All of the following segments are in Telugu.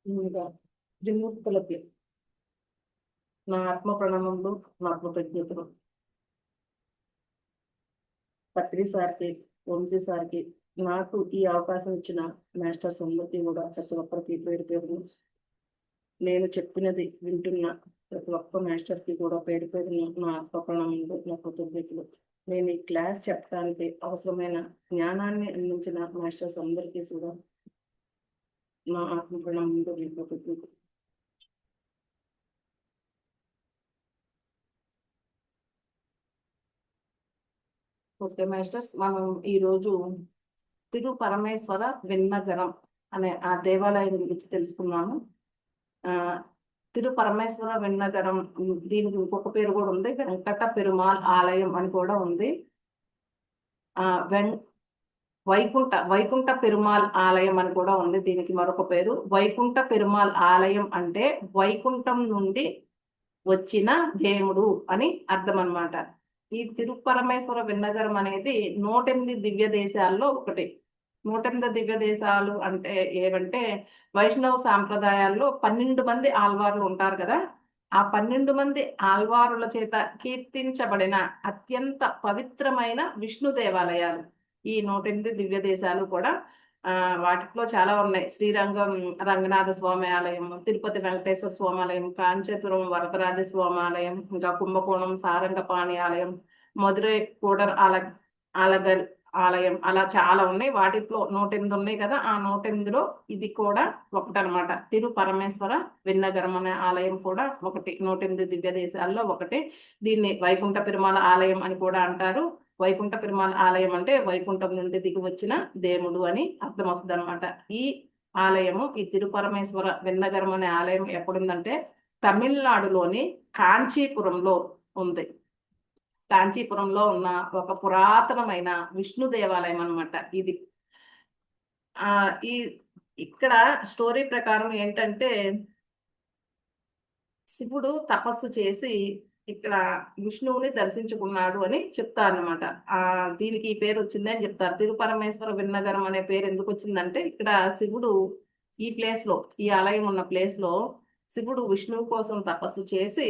ఇంకా త్రిమూర్తులకి నా ఆత్మ ప్రణామములు, నా కృతజ్ఞతలు. పత్రి సార్కి, వంశీ సార్కి, నాకు ఈ అవకాశం ఇచ్చిన మాస్టర్స్ అందరికీ కూడా ప్రతి ఒక్కరికి పేరు పేరు నేను చెప్పినది వింటున్న ప్రతి ఒక్క మాస్టర్కి కూడా పేరు పేరున నా ఆత్మ ప్రణామములు, నా కృతజ్ఞతలు. నేను ఈ క్లాస్ చెప్పడానికి అవసరమైన జ్ఞానాన్ని అందించిన మాస్టర్స్ అందరికీ కూడా నా ఆత్మ ప్రణామములు, నా కృతజ్ఞతలు. ఓకే మాస్టర్స్, మనం ఈరోజు తిరు పరమేశ్వర విన్నగరం అనే ఆ దేవాలయం గురించి తెలుసుకున్నాము. తిరు పరమేశ్వర విన్నగరం, దీనికి ఇంకొక పేరు కూడా ఉంది, వెంకట పెరుమాల్ ఆలయం అని కూడా ఉంది. వైకుంఠ పెరుమాల్ ఆలయం అని కూడా ఉంది. దీనికి మరొక పేరు వైకుంఠ పెరుమాల్ ఆలయం. అంటే వైకుంఠం నుండి వచ్చిన దేవుడు అని అర్థం అన్నమాట. ఈ తిరుపరమేశ్వర విన్నగరం అనేది 108 దివ్య దేశాల్లో ఒకటి. 108 దివ్య దేశాలు అంటే ఏవంటే, వైష్ణవ సాంప్రదాయాల్లో 12 మంది ఆల్వార్లు ఉంటారు కదా. ఆ 12 మంది ఆల్వారుల చేత కీర్తించబడిన అత్యంత పవిత్రమైన విష్ణు దేవాలయాలు ఈ 108 దివ్య దేశాలు కూడా. వాటిలో చాలా ఉన్నాయి. శ్రీరంగం రంగనాథ స్వామి ఆలయం, తిరుపతి వెంకటేశ్వర స్వామి ఆలయం, కాంచీపురం వరదరాజ స్వామి ఆలయం, ఇంకా కుంభకోణం సారంగపాణి ఆలయం, మధురై కూడర్ ఆలగల్ ఆలయం, అలా చాలా ఉన్నాయి. వాటిలో 108 ఉన్నాయి కదా. ఆ 108లో ఇది కూడా ఒకటనమాట. తిరు పరమేశ్వర విన్నగరం అనే ఆలయం కూడా ఒకటి, 108 దివ్య దేశాల్లో ఒకటి. దీన్ని వైకుంఠ పెరుమాళ ఆలయం అని కూడా అంటారు. వైకుంఠ పెరుమాళ ఆలయం అంటే వైకుంఠం నుండి దిగి వచ్చిన దేవుడు అని అర్థం వస్తుంది అనమాట. ఈ ఆలయము, ఈ తిరుపరమేశ్వర విన్నగరం అనే ఆలయం ఎక్కడుందంటే తమిళనాడులోని కాంచీపురంలో ఉంది. కాంచీపురంలో ఉన్న ఒక పురాతనమైన విష్ణు దేవాలయం అనమాట ఇది. ఈ ఇక్కడ స్టోరీ ప్రకారం ఏంటంటే, శివుడు తపస్సు చేసి ఇక్కడ విష్ణువుని దర్శించుకున్నాడు అని చెప్తారనమాట. దీనికి ఈ పేరు వచ్చింది అని చెప్తారు. తిరుపరమేశ్వర విన్నగరం అనే పేరు ఎందుకు వచ్చిందంటే, ఇక్కడ శివుడు ఈ ప్లేస్ లో, ఈ ఆలయం ఉన్న ప్లేస్ లో శివుడు విష్ణువు కోసం తపస్సు చేసి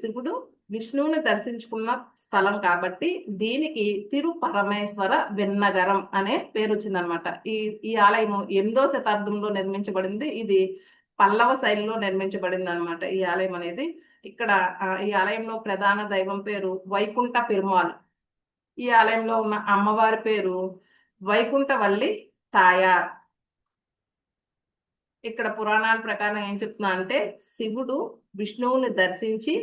శివుడు విష్ణువుని దర్శించుకున్న స్థలం కాబట్టి దీనికి తిరు పరమేశ్వర విన్నగరం అనే పేరు వచ్చిందనమాట. ఈ ఆలయం 8వ శతాబ్దంలో నిర్మించబడింది. ఇది పల్లవ శైలిలో నిర్మించబడింది అనమాట ఈ ఆలయం అనేది. ఇక్కడ ఈ ఆలయంలో ప్రధాన దైవం పేరు వైకుంఠ పెరుమాల్. ఈ ఆలయంలో ఉన్న అమ్మవారి పేరు వైకుంఠవల్లి తాయార్. ఇక్కడ పురాణాల ప్రకారం ఏం చెప్తున్నా అంటే, శివుడు విష్ణువుని దర్శించి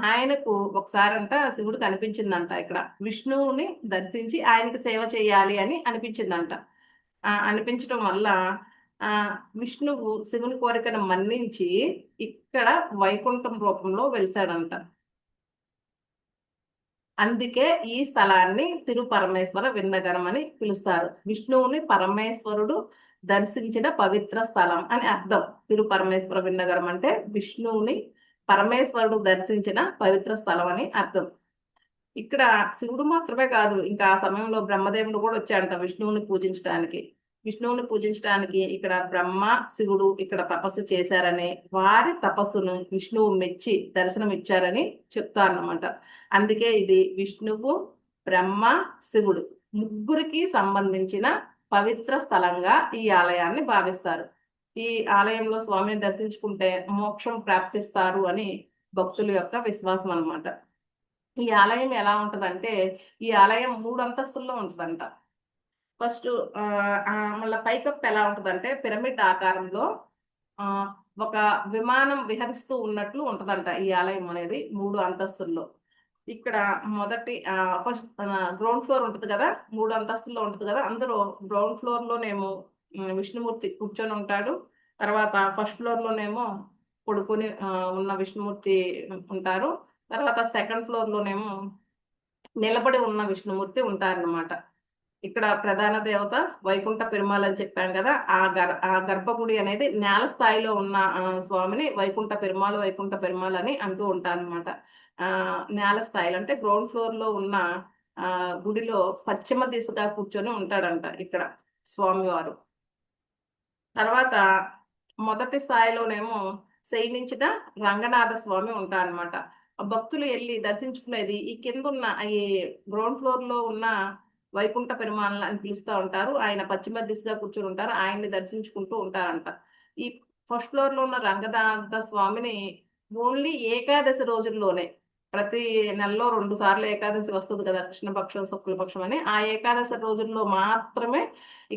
ఆయనకు ఒకసారంట శివుడు కనిపించిందంట. ఇక్కడ విష్ణువుని దర్శించి ఆయనకు సేవ చేయాలి అని అనిపించిందంట. అనిపించడం వల్ల విష్ణువు శివుని కోరికను మన్నించి ఇక్కడ వైకుంఠం రూపంలో వెలిసాడంట. అందుకే ఈ స్థలాన్ని తిరు పరమేశ్వర విన్నగరం అని పిలుస్తారు. విష్ణువుని పరమేశ్వరుడు దర్శించిన పవిత్ర స్థలం అని అర్థం. తిరు పరమేశ్వర విన్నగరం అంటే విష్ణువుని పరమేశ్వరుడు దర్శించిన పవిత్ర స్థలం అని అర్థం. ఇక్కడ శివుడు మాత్రమే కాదు, ఇంకా ఆ సమయంలో బ్రహ్మదేవుడు కూడా వచ్చాడంట విష్ణువుని పూజించడానికి. విష్ణువుని పూజించడానికి ఇక్కడ బ్రహ్మ శివుడు ఇక్కడ తపస్సు చేశారని, వారి తపస్సును విష్ణువు మెచ్చి దర్శనం ఇచ్చారని చెప్తారన్నమాట. అందుకే ఇది విష్ణువు, బ్రహ్మ, శివుడు ముగ్గురికి సంబంధించిన పవిత్ర స్థలంగా ఈ ఆలయాన్ని భావిస్తారు. ఈ ఆలయంలో స్వామిని దర్శించుకుంటే మోక్షం ప్రాప్తిస్తారు అని భక్తుల యొక్క విశ్వాసం అన్నమాట. ఈ ఆలయం ఎలా ఉంటదంటే, ఈ ఆలయం 3 అంతస్తుల్లో ఉంటుందంట. ఫస్ట్ మళ్ళీ పైకప్పు ఎలా ఉంటుందంటే పిరమిడ్ ఆకారంలో ఒక విమానం విహరిస్తూ ఉన్నట్లు ఉంటదంట ఈ ఆలయం అనేది 3 అంతస్తుల్లో. ఇక్కడ మొదటి ఫస్ట్ గ్రౌండ్ ఫ్లోర్ ఉంటుంది కదా, 3 అంతస్తుల్లో ఉంటుంది కదా. అందులో గ్రౌండ్ ఫ్లోర్ లోనేమో విష్ణుమూర్తి కూర్చొని ఉంటాడు. తర్వాత ఫస్ట్ ఫ్లోర్ లోనేమో పడుకొని ఉన్న విష్ణుమూర్తి ఉంటారు. తర్వాత సెకండ్ ఫ్లోర్ లోనేమో నిలబడి ఉన్న విష్ణుమూర్తి ఉంటారన్నమాట. ఇక్కడ ప్రధాన దేవత వైకుంఠ పెరుమాళ్ అని చెప్పాం కదా. ఆ గర్భగుడి అనేది నేల స్థాయిలో ఉన్న స్వామిని వైకుంఠ పెరుమాళ్ అని అంటూ ఉంటారనమాట. నేల స్థాయిలో అంటే గ్రౌండ్ ఫ్లోర్ లో ఉన్న గుడిలో పశ్చిమ దిశగా కూర్చొని ఉంటాడంట ఇక్కడ స్వామివారు. తర్వాత మొదటి స్థాయిలోనేమో శయనించిన రంగనాథ స్వామి ఉంటారనమాట. భక్తులు వెళ్ళి దర్శించుకునేది ఈ కింద ఉన్న ఈ గ్రౌండ్ ఫ్లోర్ లో ఉన్న వైకుంఠ పెరుమాళ్ అని పిలుస్తూ ఉంటారు. ఆయన పశ్చిమ దిశగా కూర్చుని ఉంటారు. ఆయన్ని దర్శించుకుంటూ ఉంటారంట. ఈ ఫస్ట్ ఫ్లోర్ లో ఉన్న రంగనాథ స్వామిని ఓన్లీ ఏకాదశి రోజుల్లోనే, ప్రతి నెలలో 2 సార్లు ఏకాదశి వస్తుంది కదా, కృష్ణపక్షం శుక్లపక్షం అని, ఆ ఏకాదశి రోజుల్లో మాత్రమే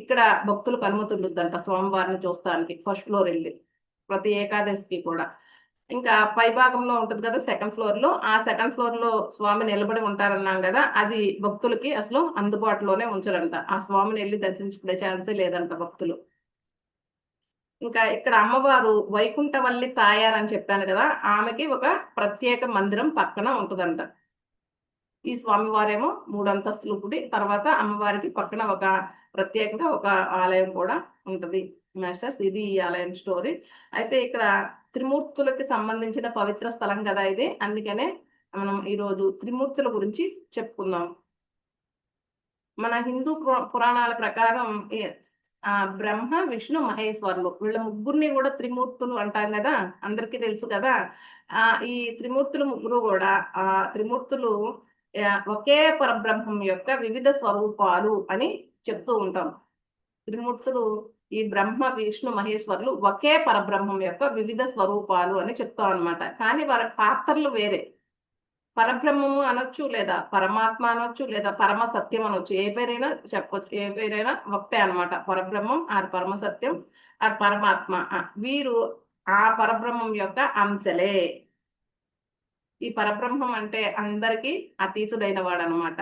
ఇక్కడ భక్తులకు అనుమతి ఉంటుందంట స్వామివారిని చూస్తానికి ఫస్ట్ ఫ్లోర్ వెళ్ళి, ప్రతి ఏకాదశికి కూడా. ఇంకా పై భాగంలో ఉంటుంది కదా సెకండ్ ఫ్లోర్ లో, ఆ సెకండ్ ఫ్లోర్ లో స్వామి నిలబడి ఉంటారన్నాం కదా, అది భక్తులకి అసలు అందుబాటులోనే ఉంచరంట. ఆ స్వామిని వెళ్ళి దర్శించుకునే ఛాన్సే లేదంట భక్తులు. ఇంకా ఇక్కడ అమ్మవారు వైకుంఠవల్లి తాయారని చెప్పాను కదా, ఆమెకి ఒక ప్రత్యేక మందిరం పక్కన ఉంటుందంట. ఈ స్వామివారేమో 3 అంతస్తులు గుడి, తర్వాత అమ్మవారికి పక్కన ఒక ప్రత్యేకంగా ఒక ఆలయం కూడా ఉంటది మాస్టర్స్. ఇది ఈ ఆలయం స్టోరీ. అయితే ఇక్కడ త్రిమూర్తులకి సంబంధించిన పవిత్ర స్థలం కదా ఇది, అందుకనే మనం ఈరోజు త్రిమూర్తుల గురించి చెప్పుకుందాం. మన హిందూ పురాణాల ప్రకారం బ్రహ్మ విష్ణు మహేశ్వరులు వీళ్ళ ముగ్గురిని కూడా త్రిమూర్తులు అంటాం కదా, అందరికీ తెలుసు కదా. ఈ త్రిమూర్తులు ముగ్గురు కూడా ఆ త్రిమూర్తులు ఒకే పరబ్రహ్మం యొక్క వివిధ స్వరూపాలు అని చెప్తూ ఉంటాం. త్రిమూర్తులు ఈ బ్రహ్మ విష్ణు మహేశ్వరులు ఒకే పరబ్రహ్మం యొక్క వివిధ స్వరూపాలు అని చెప్తాం అనమాట. కానీ వారి పాత్రలు వేరే. పరబ్రహ్మము అనొచ్చు, లేదా పరమాత్మ అనొచ్చు, లేదా పరమ సత్యం అనొచ్చు, ఏ పేరైనా చెప్పొచ్చు, ఏ పేరైనా ఒకటే అనమాట. పరబ్రహ్మం ఆర్ పరమ సత్యం ఆర్ పరమాత్మ, వీరు ఆ పరబ్రహ్మం యొక్క అంశలే. ఈ పరబ్రహ్మం అంటే అందరికీ అతీతుడైన వాడు అనమాట.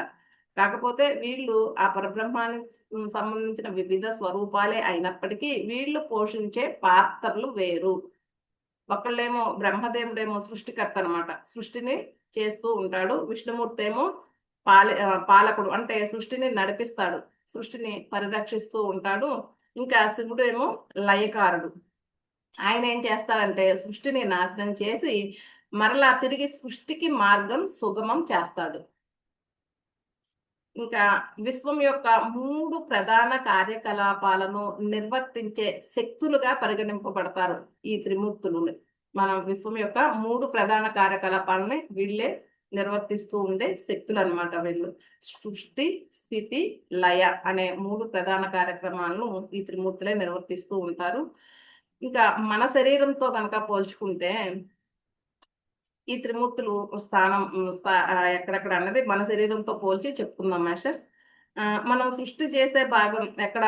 కాకపోతే వీళ్ళు ఆ పరబ్రహ్మానికి సంబంధించిన వివిధ స్వరూపాలే అయినప్పటికీ వీళ్ళు పోషించే పాత్రలు వేరు. ఒకళ్ళేమో బ్రహ్మదేవుడేమో సృష్టికర్త అనమాట, సృష్టిని చేస్తూ ఉంటాడు. విష్ణుమూర్తి ఏమో పాలకుడు, అంటే సృష్టిని నడిపిస్తాడు, సృష్టిని పరిరక్షిస్తూ ఉంటాడు. ఇంకా శివుడు ఏమో లయకారుడు. ఆయన ఏం చేస్తాడంటే సృష్టిని నాశనం చేసి మరలా తిరిగి సృష్టికి మార్గం సుగమం చేస్తాడు. ఇంకా విశ్వం యొక్క 3 ప్రధాన కార్యకలాపాలను నిర్వర్తించే శక్తులుగా పరిగణింపబడతారు ఈ త్రిమూర్తులు. మనం విశ్వం యొక్క 3 ప్రధాన కార్యకలాపాలని వీళ్ళే నిర్వర్తిస్తూ ఉండే శక్తులు అనమాట. వీళ్ళు సృష్టి స్థితి లయ అనే 3 ప్రధాన కార్యక్రమాలను ఈ త్రిమూర్తులే నిర్వర్తిస్తూ ఉంటారు. ఇంకా మన శరీరంతో కనుక పోల్చుకుంటే ఈ త్రిమూర్తులు స్థానం ఎక్కడెక్కడ అన్నది మన శరీరంతో పోల్చి చెప్పుకుందాం మాస్టర్స్. మనం సృష్టి చేసే భాగం ఎక్కడ,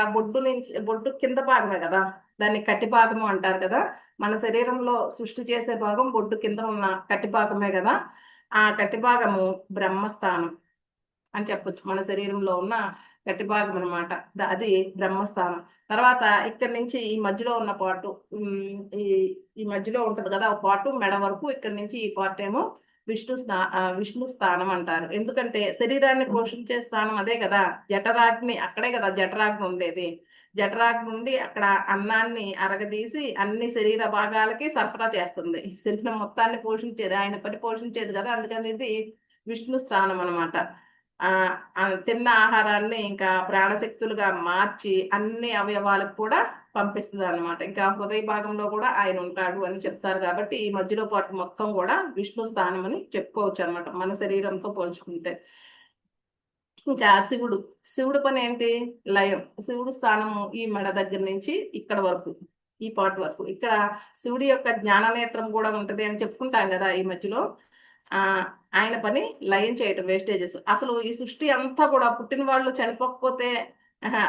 బొడ్డు కింద భాగమే కదా, దాన్ని కట్టి భాగము అంటారు కదా. మన శరీరంలో సృష్టి చేసే భాగం బొడ్డు కింద ఉన్న కట్టి భాగమే కదా. ఆ కట్టి భాగము బ్రహ్మస్థానం అని చెప్పొచ్చు. మన శరీరంలో ఉన్న గట్టి భాగం అనమాట, అది బ్రహ్మస్థానం. తర్వాత ఇక్కడ నుంచి ఈ మధ్యలో ఉన్న పాటు, ఈ ఈ మధ్యలో ఉంటది కదా ఒక పాటు మెడ వరకు, ఇక్కడ నుంచి ఈ పార్ట్ ఏమో విష్ణు స్థానం అంటారు. ఎందుకంటే శరీరాన్ని పోషించే స్థానం అదే కదా. జఠరాగ్ని అక్కడే కదా, జఠరాగ్ని ఉండేది. జఠరాగ్ని నుండి అక్కడ అన్నాన్ని అరగదీసి అన్ని శరీర భాగాలకి సరఫరా చేస్తుంది. శరీరం మొత్తాన్ని పోషించేది, ఆయన పని పోషించేది కదా, అందుకని ఇది విష్ణు స్థానం అనమాట. తిన్న ఆహారాన్ని ఇంకా ప్రాణశక్తులుగా మార్చి అన్ని అవయవాలకు కూడా పంపిస్తుంది అనమాట. ఇంకా హృదయ భాగంలో కూడా ఆయన ఉంటాడు అని చెప్తారు. కాబట్టి ఈ మధ్యలో పాటు మొత్తం కూడా విష్ణు స్థానం అని చెప్పుకోవచ్చు అనమాట మన శరీరంతో పోల్చుకుంటే. ఇంకా శివుడు పని ఏంటి? లయం. శివుడు స్థానము ఈ మెడ దగ్గర నుంచి ఇక్కడ వరకు, ఈ పార్ట్ వరకు. ఇక్కడ శివుడి యొక్క జ్ఞాననేత్రం కూడా ఉంటది అని చెప్పుకుంటాం కదా ఈ మధ్యలో. ఆయన పని లయం చేయటం, వేస్టేజెస్. అసలు ఈ సృష్టి అంతా కూడా పుట్టిన వాళ్ళు చనిపోకపోతే,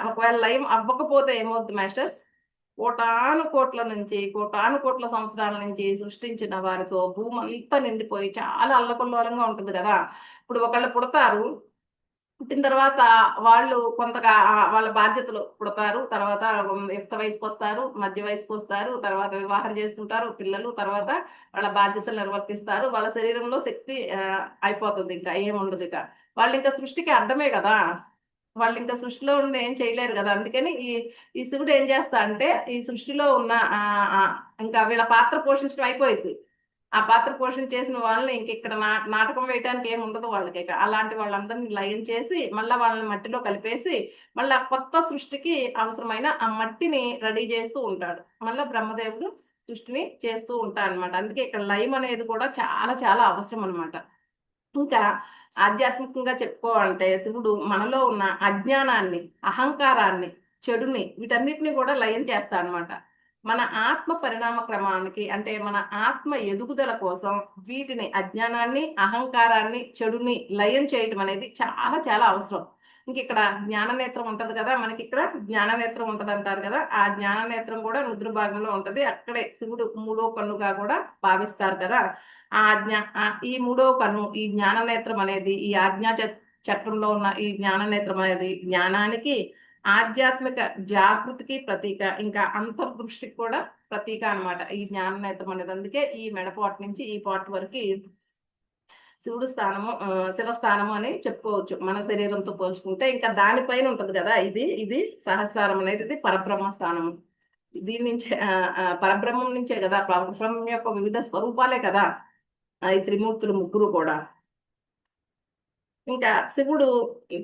ఒకవేళ లయం అవ్వకపోతే ఏమవుద్ది మాస్టర్స్? కోటాను కోట్ల సంవత్సరాల నుంచి సృష్టించిన వారితో భూమి అంతా నిండిపోయి చాలా అల్లకల్లోలంగా ఉంటుంది కదా. ఇప్పుడు ఒకళ్ళు పుడతారు, పుట్టిన తర్వాత వాళ్ళు కొంతగా వాళ్ళ బాధ్యతలు పుడతారు, తర్వాత యుక్త వయసుకు వస్తారు, మధ్య వయసుకు వస్తారు, తర్వాత వివాహం చేసుకుంటారు, పిల్లలు, తర్వాత వాళ్ళ బాధ్యతలు నిర్వర్తిస్తారు. వాళ్ళ శరీరంలో శక్తి అయిపోతుంది, ఇంకా ఏముండదు. ఇక వాళ్ళు ఇంకా సృష్టికి అడ్డమే కదా, వాళ్ళు ఇంకా సృష్టిలో ఉండి ఏం చేయలేరు కదా. అందుకని ఈ శివుడు ఏం చేస్తా అంటే ఈ సృష్టిలో ఉన్న ఇంకా వీళ్ళ పాత్ర పోషించడం అయిపోయింది. ఆ పాత్ర పోషణ చేసిన వాళ్ళని ఇంక ఇక్కడ నాటకం వేయడానికి ఏమి ఉండదు వాళ్ళకి. ఇక అలాంటి వాళ్ళందరినీ లయం చేసి మళ్ళీ వాళ్ళని మట్టిలో కలిపేసి మళ్ళీ కొత్త సృష్టికి అవసరమైన ఆ మట్టిని రెడీ చేస్తూ ఉంటాడు. మళ్ళీ బ్రహ్మదేవుడు సృష్టిని చేస్తూ ఉంటాడు అనమాట. అందుకే ఇక్కడ లయం అనేది కూడా చాలా చాలా అవసరం అనమాట. ఇంకా ఆధ్యాత్మికంగా చెప్పుకోవాలంటే శివుడు మనలో ఉన్న అజ్ఞానాన్ని, అహంకారాన్ని, చెడుని వీటన్నిటిని కూడా లయం చేస్తాడనమాట. మన ఆత్మ పరిణామ క్రమానికి అంటే మన ఆత్మ ఎదుగుదల కోసం వీటిని అజ్ఞానాన్ని, అహంకారాన్ని, చెడుని లయం చేయటం అనేది చాలా చాలా అవసరం. ఇంక ఇక్కడ జ్ఞాననేత్రం ఉంటది కదా, మనకి ఇక్కడ జ్ఞాననేత్రం ఉంటది అంటారు కదా, ఆ జ్ఞాననేత్రం కూడా రుద్ర భాగంలో ఉంటది. అక్కడే శివుడు మూడో కన్నుగా కూడా భావిస్తారు కదా. ఈ మూడో కన్ను, ఈ జ్ఞాననేత్రం అనేది, ఈ చక్రంలో ఉన్న ఈ జ్ఞాననేత్రం అనేది జ్ఞానానికి, ఆధ్యాత్మిక జాగృతికి ప్రతీక, ఇంకా అంతర్దృష్టికి కూడా ప్రతీక అన్నమాట ఈ జ్ఞాననేత్రం అనేది. అందుకే ఈ మెడపాటు నుంచి ఈ పాటు వరకు శివుడు స్థానము, శివస్థానము అని చెప్పుకోవచ్చు మన శరీరంతో పోల్చుకుంటే. ఇంకా దానిపైన ఉంటది కదా ఇది సహస్రారం అనేది, ఇది పరబ్రహ్మ స్థానము. దీని నుంచే పరబ్రహ్మం నుంచే కదా, పరబ్రహ్మం యొక్క వివిధ స్వరూపాలే కదా ఈ త్రిమూర్తులు ముగ్గురు కూడా. ఇంకా శివుడు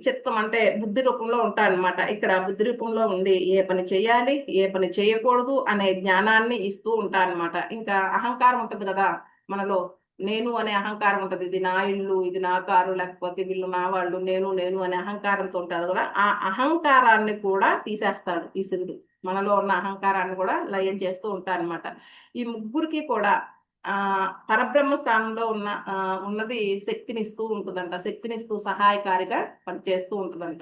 చిత్తం అంటే బుద్ధి రూపంలో ఉంటాడనమాట. ఇక్కడ బుద్ధి రూపంలో ఉండి ఏ పని చేయాలి, ఏ పని చేయకూడదు అనే జ్ఞానాన్ని ఇస్తూ ఉంటాడనమాట. ఇంకా అహంకారం ఉంటది కదా మనలో, నేను అనే అహంకారం ఉంటది. ఇది నా ఇల్లు, ఇది నా కారు, లేకపోతే వీళ్ళు నా వాళ్ళు, నేను నేను అనే అహంకారంతో ఉంటుంది కదా. ఆ అహంకారాన్ని కూడా తీసేస్తాడు ఈ శివుడు. మనలో ఉన్న అహంకారాన్ని కూడా లయం చేస్తూ ఉంటాడనమాట. ఈ ముగ్గురికి కూడా పరబ్రహ్మ స్థానంలో ఉన్నది శక్తినిస్తూ ఉంటుందంట. శక్తినిస్తూ సహాయకారిగా పనిచేస్తూ ఉంటుందంట.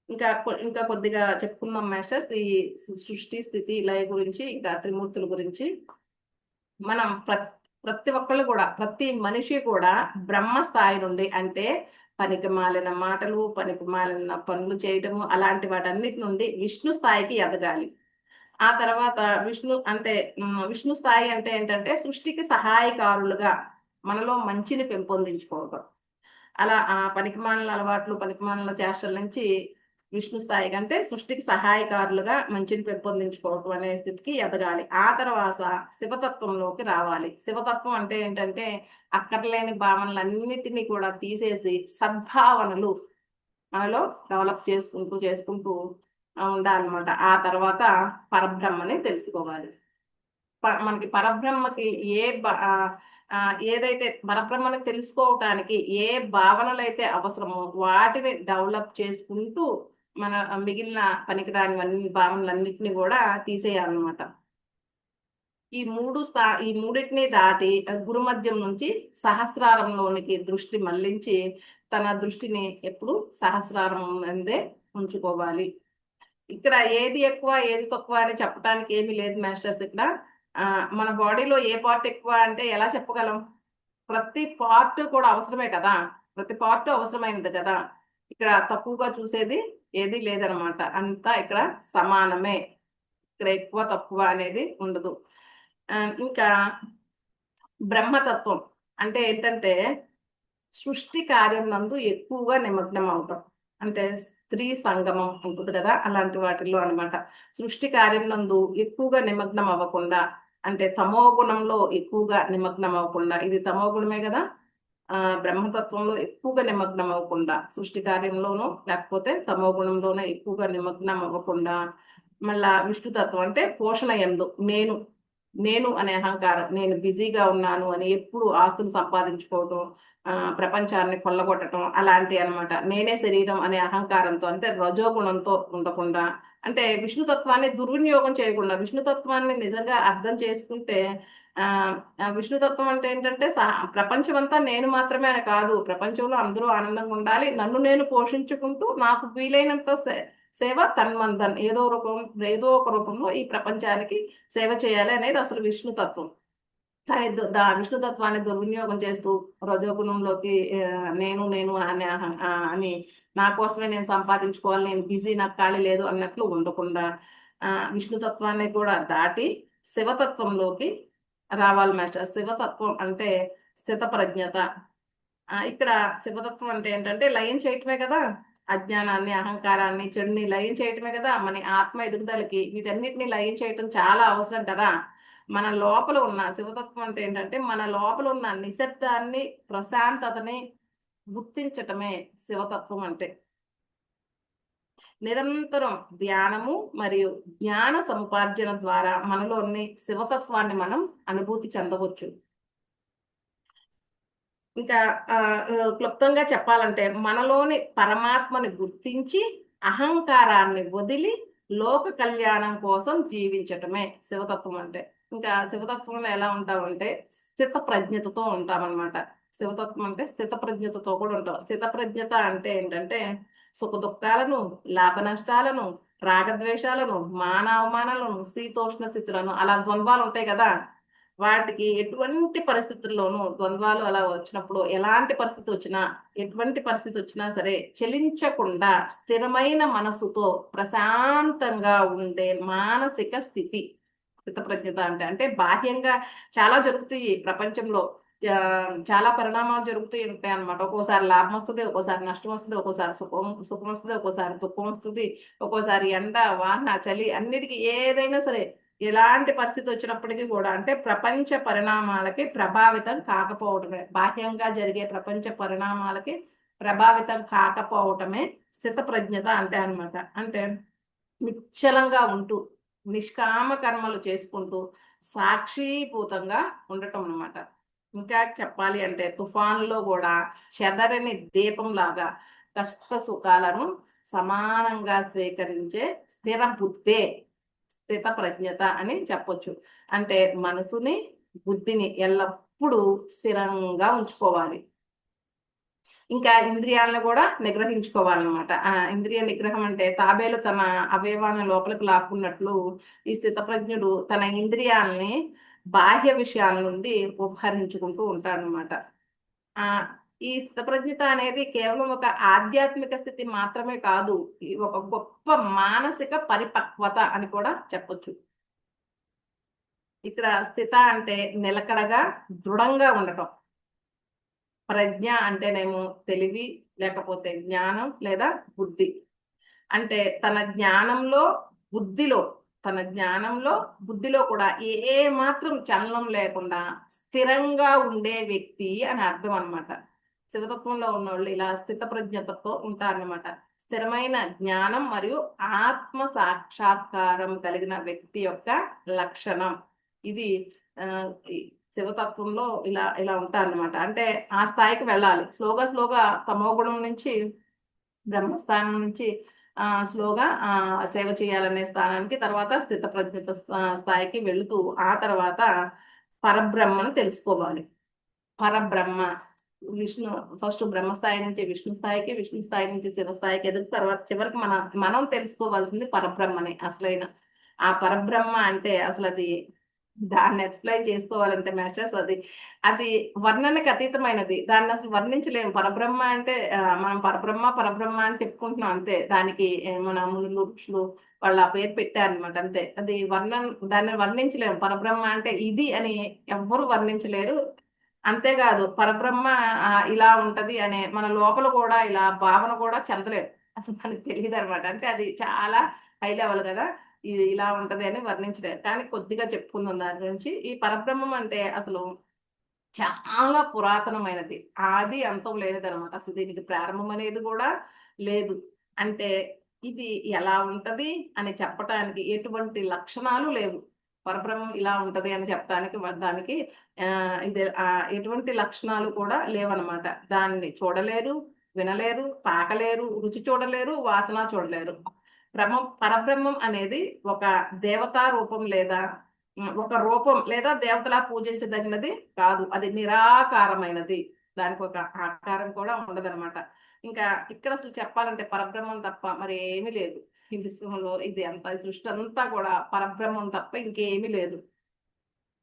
ఇంకా కొద్దిగా చెప్పుకుందాం మాస్టర్స్ ఈ సృష్టి, స్థితి, లయ గురించి, ఇంకా త్రిమూర్తుల గురించి. మనం ప్రతి ఒక్కళ్ళు కూడా, ప్రతి మనిషి కూడా బ్రహ్మ స్థాయి నుండి, అంటే పనికి మాలిన మాటలు, పనికి మాలిన పనులు చేయటము అలాంటి వాటన్నిటి నుండి విష్ణు స్థాయికి ఎదగాలి. ఆ తర్వాత విష్ణు స్థాయి అంటే ఏంటంటే సృష్టికి సహాయకారులుగా మనలో మంచిని పెంపొందించుకోవడం. అలా ఆ పనికిమాలిన అలవాట్లు, పనికిమాలిన చేష్టల నుంచి విష్ణు స్థాయి కంటే సృష్టికి సహాయకారులుగా మంచిని పెంపొందించుకోవటం అనే స్థితికి ఎదగాలి. ఆ తర్వాత శివతత్వంలోకి రావాలి. శివతత్వం అంటే ఏంటంటే అక్కర్లేని భావనలన్నిటినీ కూడా తీసేసి సద్భావనలు మనలో డెవలప్ చేసుకుంటూ ఉండాలన్నమాట. ఆ తర్వాత పరబ్రహ్మని తెలుసుకోవాలి. మనకి పరబ్రహ్మకి ఏదైతే పరబ్రహ్మని తెలుసుకోవటానికి ఏ భావనలు అయితే అవసరమో వాటిని డెవలప్ చేసుకుంటూ మన మిగిలిన పనికిరాని భావనలన్నిటిని కూడా తీసేయాలన్నమాట. ఈ మూడింటిని దాటి గురుమధ్యం నుంచి సహస్రారంలోనికి దృష్టి మళ్లించి తన దృష్టిని ఎప్పుడు సహస్రారం అందే ఉంచుకోవాలి. ఇక్కడ ఏది ఎక్కువ ఏది తక్కువ అని చెప్పడానికి ఏమీ లేదు మాస్టర్స్. ఇక్కడ మన బాడీలో ఏ పార్ట్ ఎక్కువ అంటే ఎలా చెప్పగలం? ప్రతి పార్ట్ కూడా అవసరమే కదా, ప్రతి పార్ట్ అవసరమైనది కదా. ఇక్కడ తక్కువగా చూసేది ఏది లేదనమాట. అంతా ఇక్కడ సమానమే. ఇక్కడ ఎక్కువ తక్కువ అనేది ఉండదు. ఇంకా బ్రహ్మతత్వం అంటే ఏంటంటే సృష్టి కార్యం నందు ఎక్కువగా నిమగ్నం అవటం. అంటే స్త్రీ సంగమం ఉంటుంది కదా, అలాంటి వాటిల్లో అనమాట. సృష్టి కార్యం నందు ఎక్కువగా నిమగ్నం అవ్వకుండా, అంటే తమో గుణంలో ఎక్కువగా నిమగ్నం అవ్వకుండా, ఇది తమో గుణమే కదా. బ్రహ్మతత్వంలో ఎక్కువగా నిమగ్నం అవ్వకుండా, సృష్టి కార్యంలోనూ లేకపోతే తమో గుణంలోనే ఎక్కువగా నిమగ్నం అవ్వకుండా, మళ్ళా విష్ణుతత్వం అంటే పోషణ యందు నేను అనే అహంకారం, నేను బిజీగా ఉన్నాను అని ఎప్పుడు ఆస్తులు సంపాదించుకోవటం, ప్రపంచాన్ని కొల్లగొట్టడం అలాంటి అనమాట. నేనే శరీరం అనే అహంకారంతో, అంటే రజోగుణంతో ఉండకుండా, అంటే విష్ణుతత్వాన్ని దుర్వినియోగం చేయకుండా, విష్ణుతత్వాన్ని నిజంగా అర్థం చేసుకుంటే విష్ణుతత్వం అంటే ఏంటంటే ప్రపంచం అంతా నేను మాత్రమే అని కాదు, ప్రపంచంలో అందరూ ఆనందంగా ఉండాలి, నన్ను నేను పోషించుకుంటూ నాకు వీలైనంత సేవ తన్మందన్, ఏదో ఒక రూపంలో ఈ ప్రపంచానికి సేవ చేయాలి అనేది అసలు విష్ణుతత్వం. కానీ విష్ణుతత్వాన్ని దుర్వినియోగం చేస్తూ రజోగుణంలోకి నేను అని నా కోసమే నేను సంపాదించుకోవాలి, నేను బిజీ, నాకు ఖాళీ లేదు అన్నట్లు ఉండకుండా విష్ణుతత్వాన్ని కూడా దాటి శివతత్వంలోకి రావాలి మాస్టర్. శివతత్వం అంటే స్థిత ప్రజ్ఞత. ఇక్కడ శివతత్వం అంటే ఏంటంటే లయం చేయటమే కదా, అజ్ఞానాన్ని, అహంకారాన్ని, చెడుని లయం చేయటమే కదా. మన ఆత్మ ఎదుగుదలకి వీటన్నిటిని లయం చేయటం చాలా అవసరం కదా. మన లోపల ఉన్న శివతత్వం అంటే ఏంటంటే మన లోపల ఉన్న నిశ్శబ్దాన్ని, ప్రశాంతతని గుర్తించటమే శివతత్వం అంటే. నిరంతరం ధ్యానము మరియు జ్ఞాన సముపార్జన ద్వారా మనలోని శివతత్వాన్ని మనం అనుభూతి చెందవచ్చు. ఇంకా క్లుప్తంగా చెప్పాలంటే మనలోని పరమాత్మని గుర్తించి అహంకారాన్ని వదిలి లోక కళ్యాణం కోసం జీవించటమే శివతత్వం అంటే. ఇంకా శివతత్వంలో ఎలా ఉంటామంటే స్థిత ప్రజ్ఞతతో ఉంటామన్నమాట. శివతత్వం అంటే స్థిత ప్రజ్ఞతతో కూడా ఉంటాం. స్థిత ప్రజ్ఞత అంటే ఏంటంటే సుఖ దుఃఖాలను, లాభ నష్టాలను, రాగద్వేషాలను, మాన అవమానాలను, శీతోష్ణ స్థితులను, అలా ద్వంద్వాలు ఉంటాయి కదా, వాటికి ఎటువంటి పరిస్థితుల్లోనూ ద్వంద్వాలు అలా వచ్చినప్పుడు ఎలాంటి పరిస్థితి వచ్చినా, ఎటువంటి పరిస్థితి వచ్చినా సరే చలించకుండా స్థిరమైన మనసుతో ప్రశాంతంగా ఉండే మానసిక స్థితి స్థితప్రజ్ఞత అంటే. అంటే బాహ్యంగా చాలా జరుగుతాయి ప్రపంచంలో, చాలా పరిణామాలు జరుగుతూ ఉంటాయి అన్నమాట. ఒక్కోసారి లాభం వస్తుంది, ఒక్కోసారి నష్టం వస్తుంది, ఒక్కోసారి సుఖం వస్తుంది, ఒక్కోసారి దుఃఖం వస్తుంది, ఒక్కోసారి ఎండ, వాన, చలి, అన్నిటికీ ఏదైనా సరే ఎలాంటి పరిస్థితి వచ్చినప్పటికీ కూడా అంటే ప్రపంచ పరిణామాలకి ప్రభావితం కాకపోవటమే, బాహ్యంగా జరిగే ప్రపంచ పరిణామాలకి ప్రభావితం కాకపోవటమే స్థితప్రజ్ఞత అంటే అన్నమాట. అంటే నిశ్చలంగా ఉంటూ నిష్కామ కర్మలు చేసుకుంటూ సాక్షీభూతంగా ఉండటం అన్నమాట. ఇంకా చెప్పాలి అంటే తుఫాన్లో కూడా చెదరని దీపంలాగా కష్ట సుఖాలను సమానంగా స్వీకరించే స్థిర బుద్ధే స్థిత ప్రజ్ఞత అని చెప్పొచ్చు. అంటే మనసుని, బుద్ధిని ఎల్లప్పుడూ స్థిరంగా ఉంచుకోవాలి. ఇంకా ఇంద్రియాలను కూడా నిగ్రహించుకోవాలన్నమాట. ఇంద్రియ నిగ్రహం అంటే తాబేలు తన అవయవాన్ని లోపలికి లాక్కున్నట్లు ఈ స్థితప్రజ్ఞుడు తన ఇంద్రియాలని బాహ్య విషయాల నుండి ఉపహరించుకుంటూ ఉంటాడనమాట. ఆ ఈ స్థితప్రజ్ఞత అనేది కేవలం ఒక ఆధ్యాత్మిక స్థితి మాత్రమే కాదు, ఇది ఒక గొప్ప మానసిక పరిపక్వత అని కూడా చెప్పొచ్చు. ఇక్కడ స్థిత అంటే నిలకడగా, దృఢంగా ఉండటం. ప్రజ్ఞ అంటేనేమో తెలివి, లేకపోతే జ్ఞానం లేదా బుద్ధి. అంటే బుద్ధిలో తన జ్ఞానంలో బుద్ధిలో కూడా ఏ మాత్రం చలనం లేకుండా స్థిరంగా ఉండే వ్యక్తి అని అర్థం అన్నమాట. శివతత్వంలో ఉన్నోళ్ళు ఇలా స్థిత ప్రజ్ఞతతో ఉంటారన్నమాట. స్థిరమైన జ్ఞానం మరియు ఆత్మ సాక్షాత్కారం కలిగిన వ్యక్తి యొక్క లక్షణం ఇది. ఈ శివతత్వంలో ఇలా ఇలా ఉంటారన్నమాట. అంటే ఆ స్థాయికి వెళ్ళాలి. స్లోగా తమోగుణం నుంచి, బ్రహ్మస్థానం నుంచి స్లోగా సేవ చేయాలనే స్థానానికి, తర్వాత స్థిత ప్రజ్ఞత స్థాయికి వెళుతూ ఆ తర్వాత పరబ్రహ్మను తెలుసుకోవాలి. పరబ్రహ్మ విష్ణు ఫస్ట్ బ్రహ్మస్థాయి నుంచి విష్ణు స్థాయికి, విష్ణు స్థాయి నుంచి శివ స్థాయికి ఎదుగు, తర్వాత చివరికి మనం తెలుసుకోవాల్సింది పరబ్రహ్మని. అసలైన ఆ పరబ్రహ్మ అంటే అసలు అది దాన్ని ఎక్స్ప్లెయిన్ చేసుకోవాలంటే మాస్టర్స్ అది అది వర్ణనకి అతీతమైనది. దాన్ని అసలు వర్ణించలేము. పరబ్రహ్మ అంటే మనం పరబ్రహ్మ అని చెప్పుకుంటున్నాం అంతే. దానికి మన మునులు ఋషులు వాళ్ళు ఆ పేరు పెట్టారనమాట అంతే. అది దాన్ని వర్ణించలేము. పరబ్రహ్మ అంటే ఇది అని ఎవ్వరు వర్ణించలేరు. అంతేకాదు పరబ్రహ్మ ఇలా ఉంటది అనే మన లోపల కూడా ఇలా భావన కూడా చెందలేదు. అసలు మనకు తెలియదు అనమాట. అంటే అది చాలా హై లెవెల్ కదా, ఇది ఇలా ఉంటది అని వర్ణించలేదు. కానీ కొద్దిగా చెప్పుకుందాం దాని గురించి. ఈ పరబ్రహ్మం అంటే అసలు చాలా పురాతనమైనది, ఆది అంతం లేనిదనమాట. అసలు దీనికి ప్రారంభం అనేది కూడా లేదు. అంటే ఇది ఎలా ఉంటది అని చెప్పటానికి ఎటువంటి లక్షణాలు లేవు. పరబ్రహ్మం ఇలా ఉంటది అని చెప్పడానికి దానికి ఇది ఎటువంటి లక్షణాలు కూడా లేవన్నమాట. దాన్ని చూడలేరు, వినలేరు, తాకలేరు, రుచి చూడలేరు, వాసన చూడలేరు. పరబ్రహ్మం అనేది ఒక దేవతా రూపం లేదా ఒక రూపం లేదా దేవతలా పూజించదగినది కాదు. అది నిరాకారమైనది. దానికి ఒక ఆకారం కూడా ఉండదన్నమాట. ఇంకా ఇక్కడ అసలు చెప్పాలంటే పరబ్రహ్మం తప్ప మరి ఏమీ లేదు ఈ విశ్వంలో. ఇది అంతా సృష్టి అంతా కూడా పరబ్రహ్మం తప్ప ఇంకేమీ లేదు.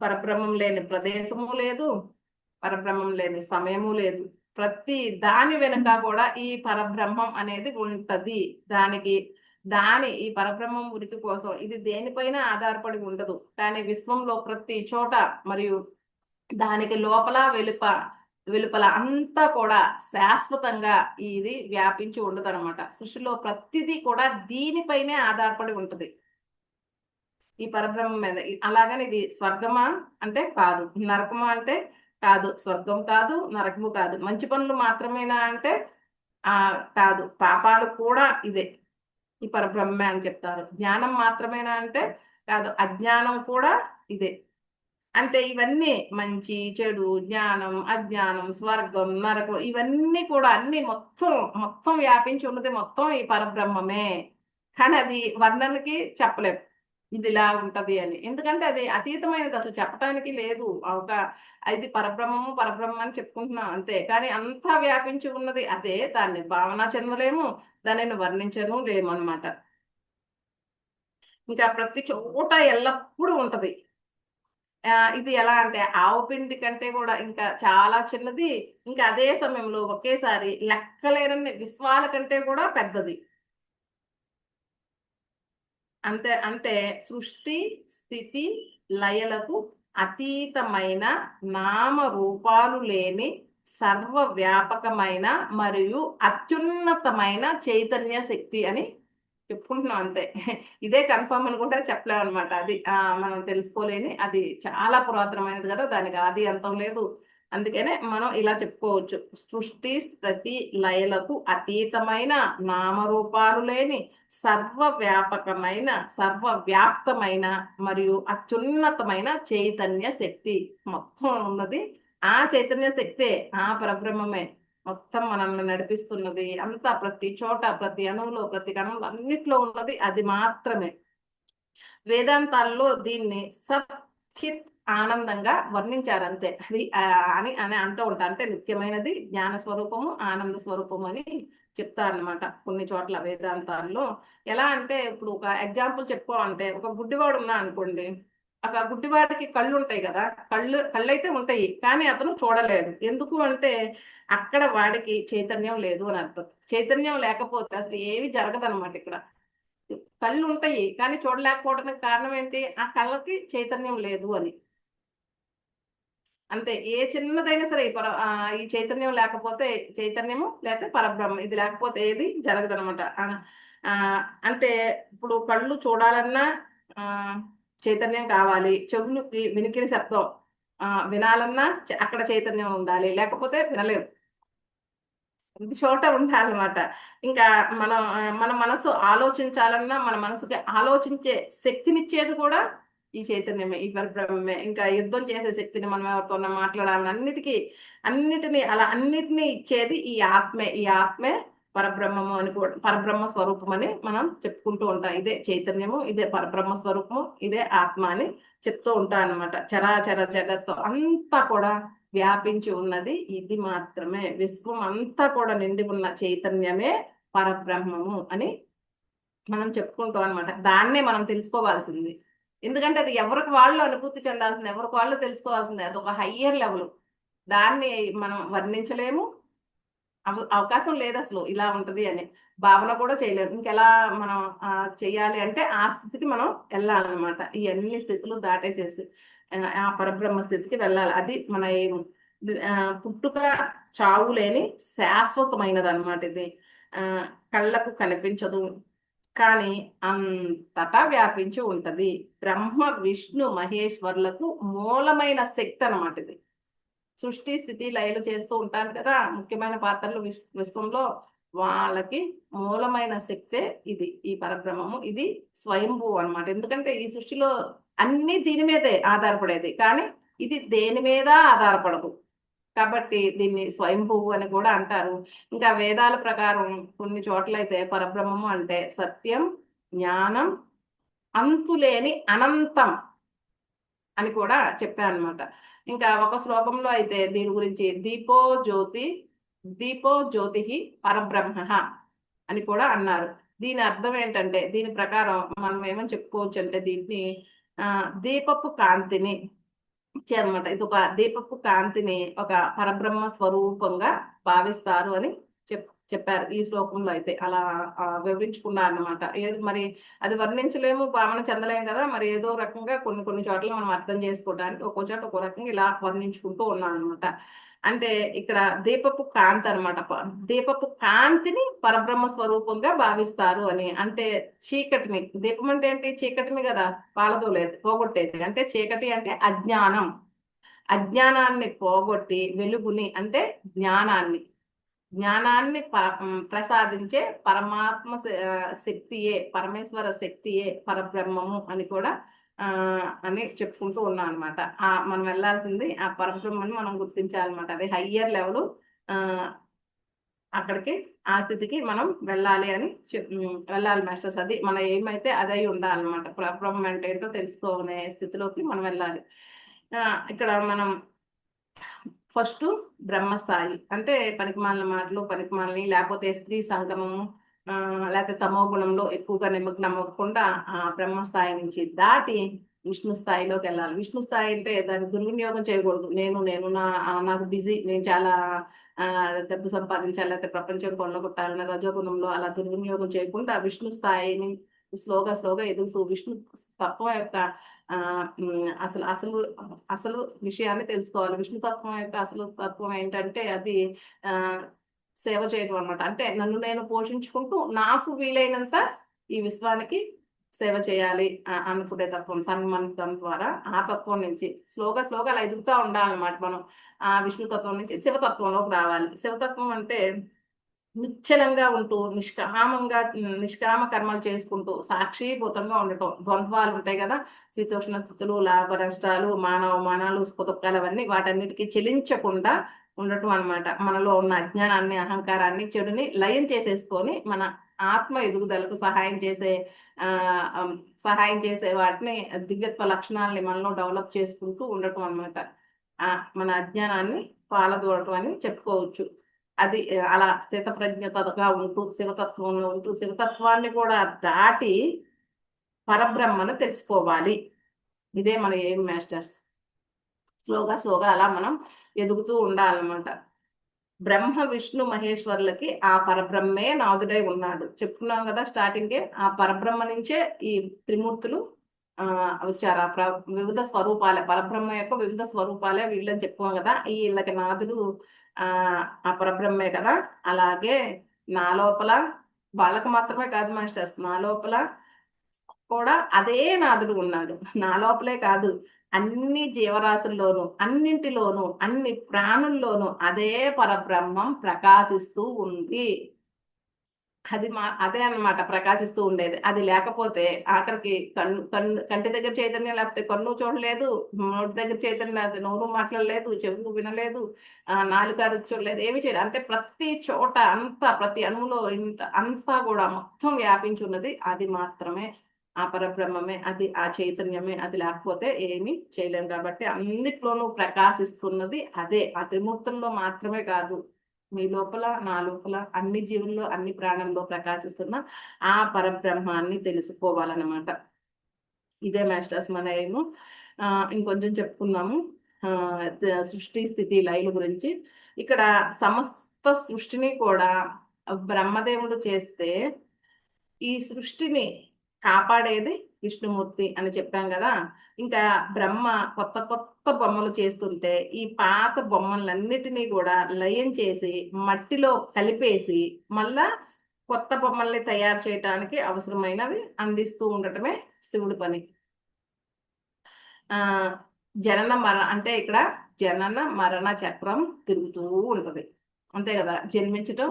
పరబ్రహ్మం లేని ప్రదేశము లేదు, పరబ్రహ్మం లేని సమయము లేదు. ప్రతి దాని వెనుక కూడా ఈ పరబ్రహ్మం అనేది ఉంటది. ఈ పరబ్రహ్మం ఉనికి కోసం ఇది దేనిపైన ఆధారపడి ఉండదు. కానీ విశ్వంలో ప్రతి చోట మరియు దానికి లోపల వెలుపల అంతా కూడా శాశ్వతంగా ఇది వ్యాపించి ఉండదు అనమాట. సృష్టిలో ప్రతిదీ కూడా దీనిపైనే ఆధారపడి ఉంటది. ఈ పరబ్రహ్మం మీద. అలాగని ఇది స్వర్గమా అంటే కాదు, నరకమా అంటే కాదు, స్వర్గం కాదు, నరకము కాదు. మంచి పనులు మాత్రమేనా అంటే కాదు, పాపాలు కూడా ఇదే ఈ పరబ్రహ్మే అని చెప్తారు. జ్ఞానం మాత్రమేనా అంటే కాదు, అజ్ఞానం కూడా ఇదే. అంటే ఇవన్నీ మంచి చెడు, జ్ఞానం అజ్ఞానం, స్వర్గం నరకం, ఇవన్నీ కూడా అన్ని మొత్తం మొత్తం వ్యాపించి ఉన్నది మొత్తం ఈ పరబ్రహ్మమే. కానీ అది వర్ణనకి చెప్పలేం ఇది ఇలా ఉంటది అని, ఎందుకంటే అది అతీతమైనది, అసలు చెప్పడానికి లేదు. ఒక ఇది పరబ్రహ్మము పరబ్రహ్మ అని చెప్పుకుంటున్నాం అంతే, కానీ అంతా వ్యాపించి ఉన్నది అదే. దాన్ని భావన చెందలేము, దానిని వర్ణించను లేము అనమాట. ఇంకా ప్రతి చోట ఎల్లప్పుడూ ఉంటది. ఇది ఎలా అంటే ఆవు పిండి కంటే కూడా ఇంకా చాలా చిన్నది. ఇంకా అదే సమయంలో ఒకేసారి లెక్కలేనన్ని విశ్వాల కంటే కూడా పెద్దది. అంతే అంటే సృష్టి స్థితి లయలకు అతీతమైన నామ రూపాలు లేని సర్వవ్యాపకమైన మరియు అత్యున్నతమైన చైతన్య శక్తి అని చెప్పుకుంటున్నాం అంతే. ఇదే కన్ఫర్మ్ అని కూడా చెప్పలేం అనమాట. అది మనం తెలుసుకోలేని, అది చాలా పురాతనమైనది కదా, దానికి ఆది అంతం లేదు. అందుకనే మనం ఇలా చెప్పుకోవచ్చు, సృష్టి స్థితి లయలకు అతీతమైన నామరూపాలు లేని సర్వవ్యాపకమైన సర్వవ్యాప్తమైన మరియు అత్యున్నతమైన చైతన్య శక్తి మొత్తం ఉన్నది. ఆ చైతన్య శక్తే, ఆ పరబ్రహ్మమే మొత్తం మనల్ని నడిపిస్తున్నది. అంతా ప్రతి చోట, ప్రతి అణువులో, ప్రతి కణంలో, అన్నిట్లో ఉన్నది అది మాత్రమే. వేదాంతాల్లో దీన్ని సత్ చిత్ ఆనందంగా వర్ణించారు అంతే. అది అని అని అంటూ ఉంటారు. అంటే నిత్యమైనది, జ్ఞాన స్వరూపము, ఆనంద స్వరూపము అని చెప్తారనమాట కొన్ని చోట్ల వేదాంతాల్లో. ఎలా అంటే ఇప్పుడు ఒక ఎగ్జాంపుల్ చెప్పుకోవాలంటే, ఒక గుడ్డివాడు ఉన్నా అనుకోండి, ఒక గుడ్డివాడికి కళ్ళు ఉంటాయి కదా, కళ్ళు అయితే ఉంటాయి, కానీ అతను చూడలేడు. ఎందుకు అంటే అక్కడ వాడికి చైతన్యం లేదు అని అర్థం. చైతన్యం లేకపోతే అసలు ఏవి జరగదన్నమాట ఇక్కడ. కళ్ళు ఉంటాయి కానీ చూడలేకపోవడానికి కారణం ఏంటి? ఆ కళ్ళకి చైతన్యం లేదు అని. అంతే. ఏ చిన్నదైనా సరే ఈ చైతన్యం లేకపోతే, చైతన్యము లేకపోతే పరబ్రహ్మ ఇది లేకపోతే ఏది జరగదనమాట. అంటే ఇప్పుడు కళ్ళు చూడాలన్నా చైతన్యం కావాలి, చెవులకి వినికిడి శబ్దం వినాలన్నా అక్కడ చైతన్యం ఉండాలి, లేకపోతే వినలేము. ప్రతి చోట ఉండాలన్నమాట. ఇంకా మన మనసు ఆలోచించాలన్నా, మన మనసుకి ఆలోచించే శక్తినిచ్చేది కూడా ఈ చైతన్యమే, ఈ పరబ్రహ్మమే. ఇంకా యుద్ధం చేసే శక్తిని, మనం ఎవరితోన్నా మాట్లాడాలని, అన్నిటినీ ఇచ్చేది ఈ ఆత్మే. ఈ ఆత్మే పరబ్రహ్మము అని కూడా, పరబ్రహ్మ స్వరూపం అని మనం చెప్పుకుంటూ ఉంటాం. ఇదే చైతన్యము, ఇదే పరబ్రహ్మ స్వరూపము, ఇదే ఆత్మ అని చెప్తూ ఉంటాం అనమాట. చరాచర జగత్తు అంతా కూడా వ్యాపించి ఉన్నది ఇది మాత్రమే. విశ్వం అంతా కూడా నిండి ఉన్న చైతన్యమే పరబ్రహ్మము అని మనం చెప్పుకుంటాం అనమాట. దాన్నే మనం తెలుసుకోవాల్సింది. ఎందుకంటే అది ఎవరికి వాళ్ళు అనుభూతి చెందాల్సింది, ఎవరికి వాళ్ళు తెలుసుకోవాల్సింది. అది ఒక హయ్యర్ లెవెల్. దాన్ని మనం వర్ణించలేము, అవకాశం లేదు అసలు ఇలా ఉంటది అని. భావన కూడా చేయలేము. ఇంకెలా మనం చెయ్యాలి అంటే ఆ స్థితికి మనం వెళ్ళాలన్నమాట. ఈ అన్ని స్థితులు దాటేసేసి ఆ పరబ్రహ్మ స్థితికి వెళ్ళాలి. అది మన ఏం. పుట్టుక చావు లేని శాశ్వతమైనది అనమాట ఇది. ఆ కళ్ళకు కనిపించదు కానీ అంతటా వ్యాపించి ఉంటది. బ్రహ్మ విష్ణు మహేశ్వరులకు మూలమైన శక్తి అన్నమాట ఇది. సృష్టి స్థితి లయలు చేస్తూ ఉంటారు కదా, ముఖ్యమైన పాత్రలు విశ్వంలో. వాళ్ళకి మూలమైన శక్తే ఇది, ఈ పరబ్రహ్మము. ఇది స్వయంభూ అన్నమాట. ఎందుకంటే ఈ సృష్టిలో అన్ని దీని మీదే ఆధారపడేది, కానీ ఇది దేని మీద ఆధారపడదు. కాబట్టి దీన్ని స్వయంభువు అని కూడా అంటారు. ఇంకా వేదాల ప్రకారం కొన్ని చోట్లయితే పరబ్రహ్మము అంటే సత్యం, జ్ఞానం, అంతులేని అనంతం అని కూడా చెప్పారనమాట. ఇంకా ఒక శ్లోకంలో అయితే దీని గురించి దీపో జ్యోతి పరబ్రహ్మ అని కూడా అన్నారు. దీని అర్థం ఏంటంటే, దీని ప్రకారం మనం ఏమని చెప్పుకోవచ్చు అంటే, దీన్ని దీపపు కాంతిని ఇచ్చారనమాట. ఇది ఒక దీపపు కాంతిని ఒక పరబ్రహ్మ స్వరూపంగా భావిస్తారు అని చెప్పారు ఈ శ్లోకంలో అయితే. అలా వివరించుకున్నారు అనమాట. ఏది మరి అది వర్ణించలేము, భావన చెందలేము కదా, మరి ఏదో రకంగా కొన్ని కొన్ని చోట్ల మనం అర్థం చేసుకోవడానికి ఒక్కో చోట ఒక్కో రకంగా ఇలా వర్ణించుకుంటూ ఉన్నాం అనమాట. అంటే ఇక్కడ దీపపు కాంతి అనమాట. దీపపు కాంతిని పరబ్రహ్మ స్వరూపంగా భావిస్తారు అని. అంటే చీకటిని, దీపం అంటే ఏంటి? చీకటిని కదా పాలదోలేదు, పోగొట్టేది. అంటే చీకటి అంటే అజ్ఞానం. అజ్ఞానాన్ని పోగొట్టి వెలుగుని అంటే జ్ఞానాన్ని, ప్రసాదించే పరమాత్మ శక్తియే, పరమేశ్వర శక్తియే పరబ్రహ్మము అని కూడా అని చెప్పుకుంటూ ఉన్నాం అనమాట. మనం వెళ్ళాల్సింది ఆ పరబ్రహ్మని మనం గుర్తించాలన్నమాట. అదే హయ్యర్ లెవెల్. అక్కడికి, ఆ స్థితికి మనం వెళ్ళాలి అని వెళ్ళాలి మాస్టర్స్. అది మన ఏమైతే అదై ఉండాలన్నమాట. పరబ్రహ్మం అంటే ఏంటో తెలుసుకోనే స్థితిలోకి మనం వెళ్ళాలి. ఇక్కడ మనం ఫస్ట్ బ్రహ్మస్థాయి అంటే పనికిమాలిన మాటలు, పనికిమాలని, లేకపోతే స్త్రీ సంగమము, లేకపోతే తమో గుణంలో ఎక్కువగా నిమగ్నం అవ్వకుండా ఆ బ్రహ్మస్థాయి నుంచి దాటి విష్ణు స్థాయిలోకి వెళ్ళాలి. విష్ణు స్థాయి అంటే దాన్ని దుర్వినియోగం చేయకూడదు. నేను నాకు బిజీ, నేను చాలా డబ్బు సంపాదించాలి, లేకపోతే ప్రపంచం కొల్లగొట్టాలని రజోగుణంలో అలా దుర్వినియోగం చేయకుండా విష్ణు స్థాయిని స్లోగా స్లోగా ఎదుగుతూ విష్ణు తత్వం యొక్క ఆ అసలు అసలు అసలు విషయాన్ని తెలుసుకోవాలి. విష్ణు తత్వం యొక్క అసలు తత్వం ఏంటంటే అది ఆ సేవ చేయడం అనమాట. అంటే నన్ను నేను పోషించుకుంటూ నాకు వీలైనంత ఈ విశ్వానికి సేవ చేయాలి అనుకునే తత్వం. తన ద్వారా ఆ తత్వం నుంచి స్లోగా స్లోగా అలా ఎదుగుతూ ఉండాలన్నమాట. మనం ఆ విష్ణు తత్వం నుంచి శివతత్వంలోకి రావాలి. శివతత్వం అంటే నిశ్చలంగా ఉంటూ నిష్కామ కర్మలు చేసుకుంటూ సాక్షిభూతంగా ఉండటం. ద్వంద్వాలు ఉంటాయి కదా, శీతోష్ణ స్థితులు, లాభ నష్టాలు, మానవమానాలు, సుఖదుఖాలు, అవన్నీ వాటన్నిటికీ చెలించకుండా ఉండటం అనమాట. మనలో ఉన్న అజ్ఞానాన్ని, అహంకారాన్ని, చెడుని లయం చేసేసుకొని మన ఆత్మ ఎదుగుదలకు సహాయం చేసే వాటిని, దివ్యత్వ లక్షణాలని మనలో డెవలప్ చేసుకుంటూ ఉండటం అనమాట. మన అజ్ఞానాన్ని పాలదోడటం అని చెప్పుకోవచ్చు. అది అలా స్థితప్రజ్ఞతగా ఉంటూ శివతత్వంలో ఉంటూ శివతత్వాన్ని కూడా దాటి పరబ్రహ్మను తెలుసుకోవాలి. ఇదే మన ఏం మాస్టర్స్. స్లోగా స్లోగా అలా మనం ఎదుగుతూ ఉండాలన్నమాట. బ్రహ్మ విష్ణు మహేశ్వరులకి ఆ పరబ్రహ్మే నాదుడై ఉన్నాడు. చెప్పుకున్నాం కదా స్టార్టింగే. ఆ పరబ్రహ్మ నుంచే ఈ త్రిమూర్తులు వచ్చారు. వివిధ స్వరూపాలే, పరబ్రహ్మ యొక్క వివిధ స్వరూపాలే వీళ్ళని చెప్పుకోం కదా. వీళ్ళకి నాదుడు ఆ పరబ్రహ్మే కదా. అలాగే నా లోపల, వాళ్ళకు మాత్రమే కాదు మాస్టర్స్, నా లోపల కూడా అదే నాదుడు ఉన్నాడు. నా లోపలే కాదు, అన్ని జీవరాశుల్లోనూ, అన్నింటిలోనూ, అన్ని ప్రాణుల్లోనూ అదే పరబ్రహ్మం ప్రకాశిస్తూ ఉంది. అదే అన్నమాట ప్రకాశిస్తూ ఉండేది. అది లేకపోతే ఆఖరికి కంటి దగ్గర చైతన్యం లేకపోతే కన్ను చూడలేదు, నోటి దగ్గర చైతన్యం లేకపోతే నోరు మాట్లాడలేదు, చెవులు వినలేదు, నాలుక రుచి చూడలేదు, ఏమి చేయలేదు. అంటే ప్రతి చోట అంతా, ప్రతి అణువులో అంతా కూడా మొత్తం వ్యాపించి ఉన్నది అది మాత్రమే ఆ పరబ్రహ్మమే. అది ఆ చైతన్యమే. అది లేకపోతే ఏమీ చేయలేం. కాబట్టి అన్నిట్లోనూ ప్రకాశిస్తున్నది అదే. ఆ త్రిమూర్తుల్లో మాత్రమే కాదు, మీ లోపల, నా లోపల, అన్ని జీవుల్లో, అన్ని ప్రాణంలో ప్రకాశిస్తున్న ఆ పరబ్రహ్మాన్ని తెలుసుకోవాలన్నమాట. ఇదే మాస్టర్స్ మన ఏము. ఇంకొంచెం చెప్పుకుందాము సృష్టి స్థితి లయల గురించి. ఇక్కడ సమస్త సృష్టిని కూడా బ్రహ్మదేవుడు చేస్తే ఈ సృష్టిని కాపాడేది విష్ణుమూర్తి అని చెప్పాం కదా. ఇంకా బ్రహ్మ కొత్త కొత్త బొమ్మలు చేస్తుంటే ఈ పాత బొమ్మలన్నిటినీ కూడా లయం చేసి మట్టిలో కలిపేసి మళ్ళా కొత్త బొమ్మల్ని తయారు చేయటానికి అవసరమైనవి అందిస్తూ ఉండటమే శివుడి పని. జనన అంటే ఇక్కడ జనన మరణ చక్రం తిరుగుతూ ఉంటది, అంతే కదా. జన్మించటం,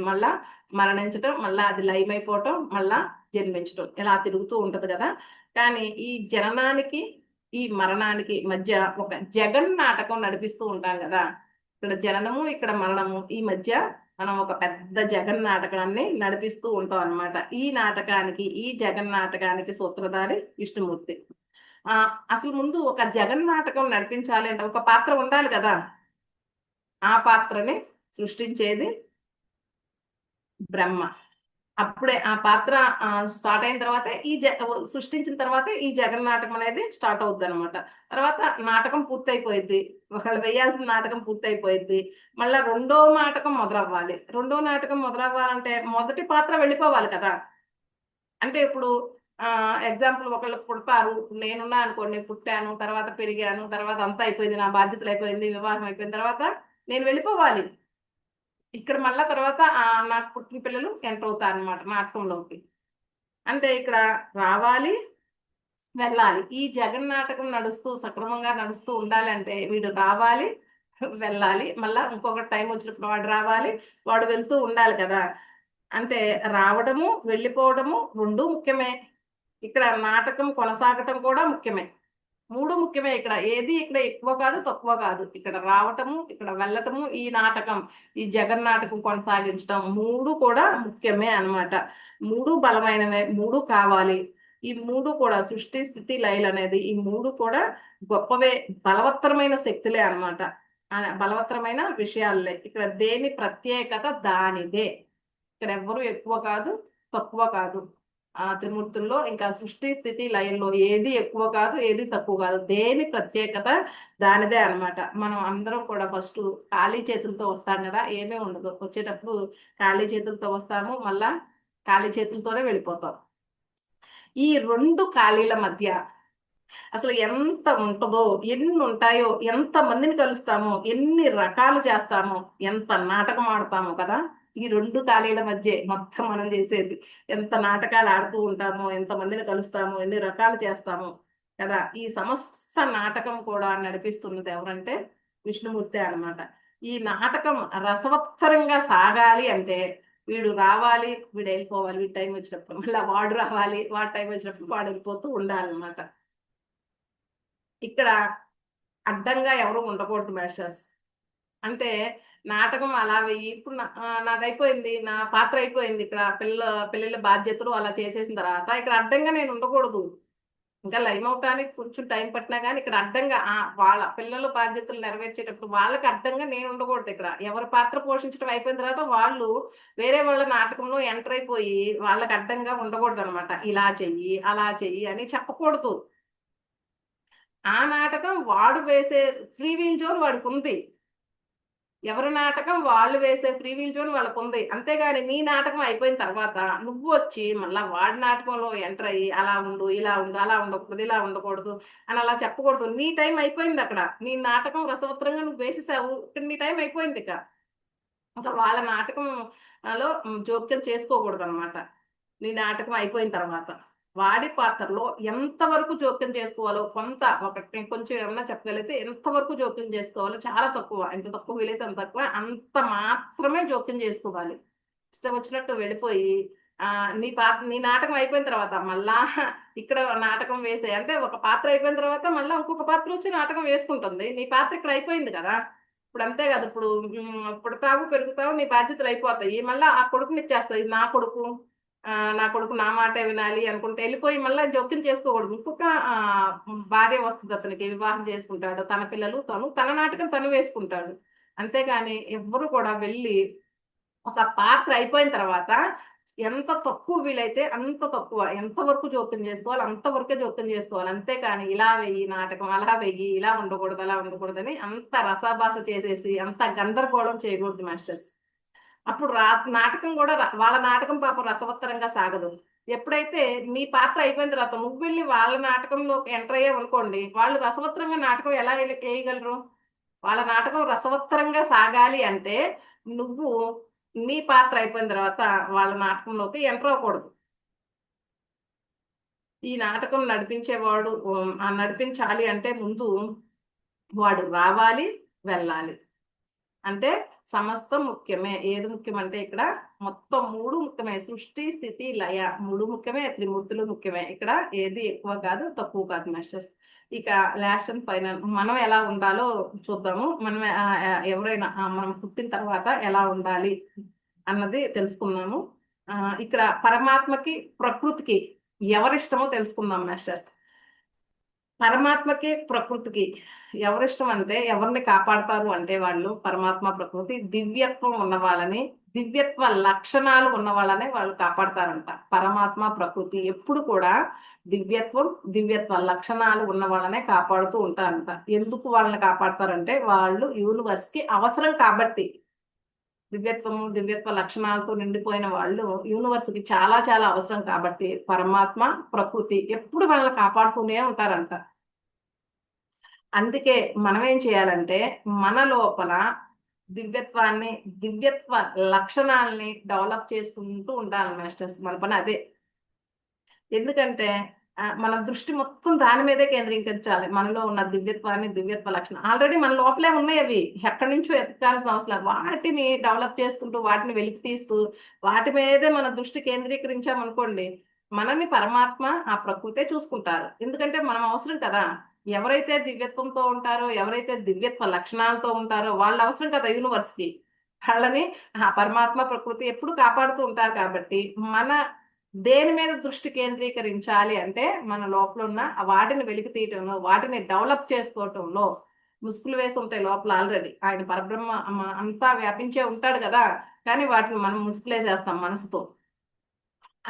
మళ్ళా మరణించటం, మళ్ళా అది లయమైపోవటం, మళ్ళా జన్మించటం, ఇలా తిరుగుతూ ఉంటది కదా. కానీ ఈ జననానికి ఈ మరణానికి మధ్య ఒక జగన్ నాటకం నడిపిస్తూ ఉంటాం కదా. ఇక్కడ జననము, ఇక్కడ మరణము, ఈ మధ్య మనం ఒక పెద్ద జగన్ నాటకాన్ని నడిపిస్తూ ఉంటాం అన్నమాట. ఈ నాటకానికి, ఈ జగన్ నాటకానికి సూత్రధారి విష్ణుమూర్తి. అసలు ముందు ఒక జగన్ నాటకం నడిపించాలి అంటే ఒక పాత్ర ఉండాలి కదా. ఆ పాత్రని సృష్టించేది బ్రహ్మ. అప్పుడే ఆ పాత్ర స్టార్ట్ అయిన తర్వాత సృష్టించిన తర్వాత ఈ జగన్ నాటకం అనేది స్టార్ట్ అవుద్ది అనమాట. తర్వాత నాటకం పూర్తయిపోయింది, ఒకళ్ళు వేయాల్సిన నాటకం పూర్తయిపోయింది. మళ్ళీ రెండో నాటకం మొదలవ్వాలి. రెండో నాటకం మొదలవ్వాలంటే మొదటి పాత్ర వెళ్ళిపోవాలి కదా. అంటే ఇప్పుడు ఎగ్జాంపుల్ ఒకళ్ళు పుడతారు, నేనున్నా అనుకోండి, పుట్టాను, తర్వాత పెరిగాను, తర్వాత అంతా అయిపోయింది, నా బాధ్యతలు అయిపోయింది, వివాహం అయిపోయిన తర్వాత నేను వెళ్ళిపోవాలి. ఇక్కడ మళ్ళా తర్వాత నాకు పుట్టిన పిల్లలు ఎంటర్ అవుతారు అనమాట నాటకంలోకి. అంటే ఇక్కడ రావాలి, వెళ్ళాలి. ఈ జగన్నాటకం నడుస్తూ సక్రమంగా నడుస్తూ ఉండాలంటే వీడు రావాలి, వెళ్ళాలి. మళ్ళా ఇంకొక టైం వచ్చినప్పుడు వాడు రావాలి, వాడు వెళ్తూ ఉండాలి కదా. అంటే రావడము, వెళ్ళిపోవడము రెండు ముఖ్యమే. ఇక్కడ నాటకం కొనసాగటం కూడా ముఖ్యమే. మూడు ముఖ్యమే. ఇక్కడ ఎక్కువ కాదు, తక్కువ కాదు. ఇక్కడ రావటము, ఇక్కడ వెళ్ళటము, ఈ నాటకం, ఈ జగన్నాటకం కొనసాగించటం మూడు కూడా ముఖ్యమే అన్నమాట. మూడు బలమైనవే, మూడు కావాలి. ఈ మూడు కూడా సృష్టి స్థితి లయలు అనేది ఈ మూడు కూడా గొప్పవే, బలవత్తరమైన శక్తులే అన్నమాట. బలవత్తరమైన విషయాలే. ఇక్కడ దేని ప్రత్యేకత దానిదే. ఇక్కడ ఎవ్వరూ ఎక్కువ కాదు, తక్కువ కాదు. త్రిమూర్తుల్లో ఇంకా సృష్టి స్థితి లయంలో ఏది ఎక్కువ కాదు, ఏది తక్కువ కాదు. దేని ప్రత్యేకత దానిదే అన్నమాట. మనం అందరం కూడా ఫస్ట్ ఖాళీ చేతులతో వస్తాం కదా, ఏమీ ఉండదు. వచ్చేటప్పుడు ఖాళీ చేతులతో వస్తాము, మళ్ళా ఖాళీ చేతులతోనే వెళ్ళిపోతాం. ఈ రెండు ఖాళీల మధ్య అసలు ఎంత ఉంటుందో, ఎన్ని ఉంటాయో, ఎంత మందిని కలుస్తామో, ఎన్ని రకాలు చేస్తామో, ఎంత నాటకం ఆడతామో కదా. ఈ రెండు ఖాళీల మధ్య మొత్తం మనం చేసేది. ఎంత నాటకాలు ఆడుతూ ఉంటామో, ఎంత మందిని కలుస్తామో, ఎన్ని రకాలు చేస్తామో కదా. ఈ సమస్త నాటకం కూడా నడిపిస్తున్నది ఎవరంటే విష్ణుమూర్తి అన్నమాట. ఈ నాటకం రసవత్తరంగా సాగాలి అంటే వీడు రావాలి, వీడు వెళ్ళిపోవాలి. వీడి టైం వచ్చినప్పుడు మళ్ళీ వాడు రావాలి, వాడి టైం వచ్చినప్పుడు వాడు వెళ్ళిపోతూ ఉండాలన్నమాట. ఇక్కడ అడ్డంగా ఎవరు ఉండకూడదు మాస్టర్స్. అంటే నాటకం అలా వెయ్యి. ఇప్పుడు నాది అయిపోయింది, నా పాత్ర అయిపోయింది. ఇక్కడ పిల్లల బాధ్యతలు అలా చేసేసిన తర్వాత ఇక్కడ అడ్డంగా నేను ఉండకూడదు. ఇంకా లైవ్ అవటానికి కొంచెం టైం పట్టినా కానీ ఇక్కడ అడ్డంగా వాళ్ళ పిల్లల బాధ్యతలు నెరవేర్చేటప్పుడు వాళ్ళకి అడ్డంగా నేను ఉండకూడదు. ఇక్కడ ఎవరి పాత్ర పోషించడం అయిపోయిన తర్వాత వాళ్ళు వేరే వాళ్ళ నాటకంలో ఎంటర్ అయిపోయి వాళ్ళకి అడ్డంగా ఉండకూడదు అనమాట. ఇలా చెయ్యి, అలా చెయ్యి అని చెప్పకూడదు. ఆ నాటకం వాడు వేసే ఫ్రీ వీల్ జోన్ వాడికి ఉంది. ఎవరి నాటకం వాళ్ళు వేసే ఫ్రీ వీల్ జోన్ వాళ్ళకు ఉంది. అంతేగాని నీ నాటకం అయిపోయిన తర్వాత నువ్వు వచ్చి మళ్ళా వాడి నాటకంలో ఎంటర్ అయ్యి అలా ఉండు, ఇలా ఉండు, అలా ఉండకూడదు, ఇలా ఉండకూడదు అని అలా చెప్పకూడదు. నీ టైం అయిపోయింది. అక్కడ నీ నాటకం రసవత్రంగా నువ్వు వేసేసావు. ఇక్కడ నీ టైం అయిపోయింది. ఇంకా వాళ్ళ నాటకంలో జోక్యం చేసుకోకూడదు అనమాట. నీ నాటకం అయిపోయిన తర్వాత వాడి పాత్రలో ఎంతవరకు జోక్యం చేసుకోవాలో కొంత కొంచెం ఏమన్నా చెప్పగలిగితే ఎంతవరకు జోక్యం చేసుకోవాలో చాలా తక్కువ. ఎంత తక్కువ వీలైతే అంత తక్కువ, అంత మాత్రమే జోక్యం చేసుకోవాలి. ఇష్టం వచ్చినట్టు వెళ్ళిపోయి నీ నాటకం అయిపోయిన తర్వాత మళ్ళా ఇక్కడ నాటకం వేసే అంటే ఒక పాత్ర అయిపోయిన తర్వాత మళ్ళీ ఇంకొక పాత్ర వచ్చి నాటకం వేసుకుంటుంది. నీ పాత్ర ఇక్కడ అయిపోయింది కదా. ఇప్పుడు అంతే కదా. పుడతావు, పెరుగుతావు, నీ బాధ్యతలు అయిపోతాయి. మళ్ళీ ఆ కొడుకుని ఇచ్చేస్తుంది. నా కొడుకు నా మాటే వినాలి అనుకుంటే వెళ్ళిపోయి మళ్ళీ జోక్యం చేసుకోకూడదు. ఇంకొక భార్య వస్తుంది, అతనికి వివాహం చేసుకుంటాడు, తన పిల్లలు, తన నాటకం తను వేసుకుంటాడు. అంతేగాని ఎవ్వరు కూడా వెళ్ళి ఒక పాత్ర అయిపోయిన తర్వాత ఎంత తక్కువ వీలైతే అంత తక్కువ, ఎంతవరకు జోక్యం చేసుకోవాలి అంతవరకే జోక్యం చేసుకోవాలి. అంతేకాని ఇలా వెయ్యి నాటకం, అలా వెయ్యి, ఇలా ఉండకూడదు, అలా ఉండకూడదని అంత రసాభాస చేసేసి అంత గందరగోళం చేయకూడదు మాస్టర్స్. అప్పుడు నాటకం కూడా వాళ్ళ నాటకం పాపం రసవత్తరంగా సాగదు. ఎప్పుడైతే నీ పాత్ర అయిపోయిన తర్వాత నువ్వు వెళ్ళి వాళ్ళ నాటకంలో ఎంటర్ అయ్యావనుకోండి, వాళ్ళు రసవత్తరంగా నాటకం ఎలా వేయగలరు? వాళ్ళ నాటకం రసవత్తరంగా సాగాలి అంటే నువ్వు నీ పాత్ర అయిపోయిన తర్వాత వాళ్ళ నాటకంలోకి ఎంటర్ అవ్వకూడదు. ఈ నాటకం నడిపించేవాడు నడిపించాలి అంటే ముందు వాడు రావాలి, వెళ్ళాలి. అంటే సమస్తం ముఖ్యమే. ఏది ముఖ్యమంటే ఇక్కడ మొత్తం మూడు ముఖ్యమే. సృష్టి, స్థితి, లయ మూడు ముఖ్యమే. త్రిమూర్తులు ముఖ్యమే. ఇక్కడ ఏది ఎక్కువ కాదు, తక్కువ కాదు మాస్టర్స్. ఇక లాస్ట్ అండ్ ఫైనల్ మనం ఎలా ఉండాలో చూద్దాము. మనం ఎవరైనా మనం పుట్టిన తర్వాత ఎలా ఉండాలి అన్నది తెలుసుకుందాము. ఇక్కడ పరమాత్మకి, ప్రకృతికి ఎవరిష్టమో తెలుసుకుందాం మాస్టర్స్. పరమాత్మకి, ప్రకృతికి ఎవరిష్టం అంటే ఎవరిని కాపాడతారు అంటే వాళ్ళు పరమాత్మ, ప్రకృతి దివ్యత్వం ఉన్న వాళ్ళని, దివ్యత్వ లక్షణాలు ఉన్న వాళ్ళనే వాళ్ళు కాపాడతారంట. పరమాత్మ, ప్రకృతి ఎప్పుడు కూడా దివ్యత్వ లక్షణాలు ఉన్న వాళ్ళనే కాపాడుతూ ఉంటారంట. ఎందుకు వాళ్ళని కాపాడతారంటే వాళ్ళు యూనివర్స్ కి అవసరం కాబట్టి. దివ్యత్వ లక్షణాలతో నిండిపోయిన వాళ్ళు యూనివర్స్ కి చాలా చాలా అవసరం కాబట్టి పరమాత్మ, ప్రకృతి ఎప్పుడు వాళ్ళని కాపాడుతూనే ఉంటారంట. అందుకే మనం ఏం చేయాలంటే మన లోపల దివ్యత్వాన్ని, దివ్యత్వ లక్షణాలని డెవలప్ చేసుకుంటూ ఉండాలి మాస్టర్స్. మన పని అదే. ఎందుకంటే మన దృష్టి మొత్తం దాని మీదే కేంద్రీకరించాలి. మనలో ఉన్న దివ్యత్వాన్ని, దివ్యత్వ లక్షణం ఆల్రెడీ మన లోపలే ఉన్నాయి. అవి ఎక్కడి నుంచో ఎతకాల్సిన అవసరం లేదు. వాటిని డెవలప్ చేసుకుంటూ, వాటిని వెలికి తీస్తూ, వాటి మీదే మన దృష్టి కేంద్రీకరించామనుకోండి, మనల్ని పరమాత్మ, ఆ ప్రకృతే చూసుకుంటారు. ఎందుకంటే మనం అవసరం కదా. ఎవరైతే దివ్యత్వంతో ఉంటారో, ఎవరైతే దివ్యత్వ లక్షణాలతో ఉంటారో వాళ్ళు అవసరం కదా యూనివర్స్కి. వాళ్ళని ఆ పరమాత్మ, ప్రకృతి ఎప్పుడు కాపాడుతూ ఉంటారు. కాబట్టి మన దేని మీద దృష్టి కేంద్రీకరించాలి అంటే మన లోపల ఉన్న వాటిని వెలికి తీయటంలో, వాటిని డెవలప్ చేసుకోవటంలో. ముసుగులు వేసి ఉంటాయి లోపల ఆల్రెడీ. ఆయన పరబ్రహ్మ అంతా వ్యాపించే ఉంటాడు కదా. కానీ వాటిని మనం ముసుగులేసేస్తాం మనసుతో.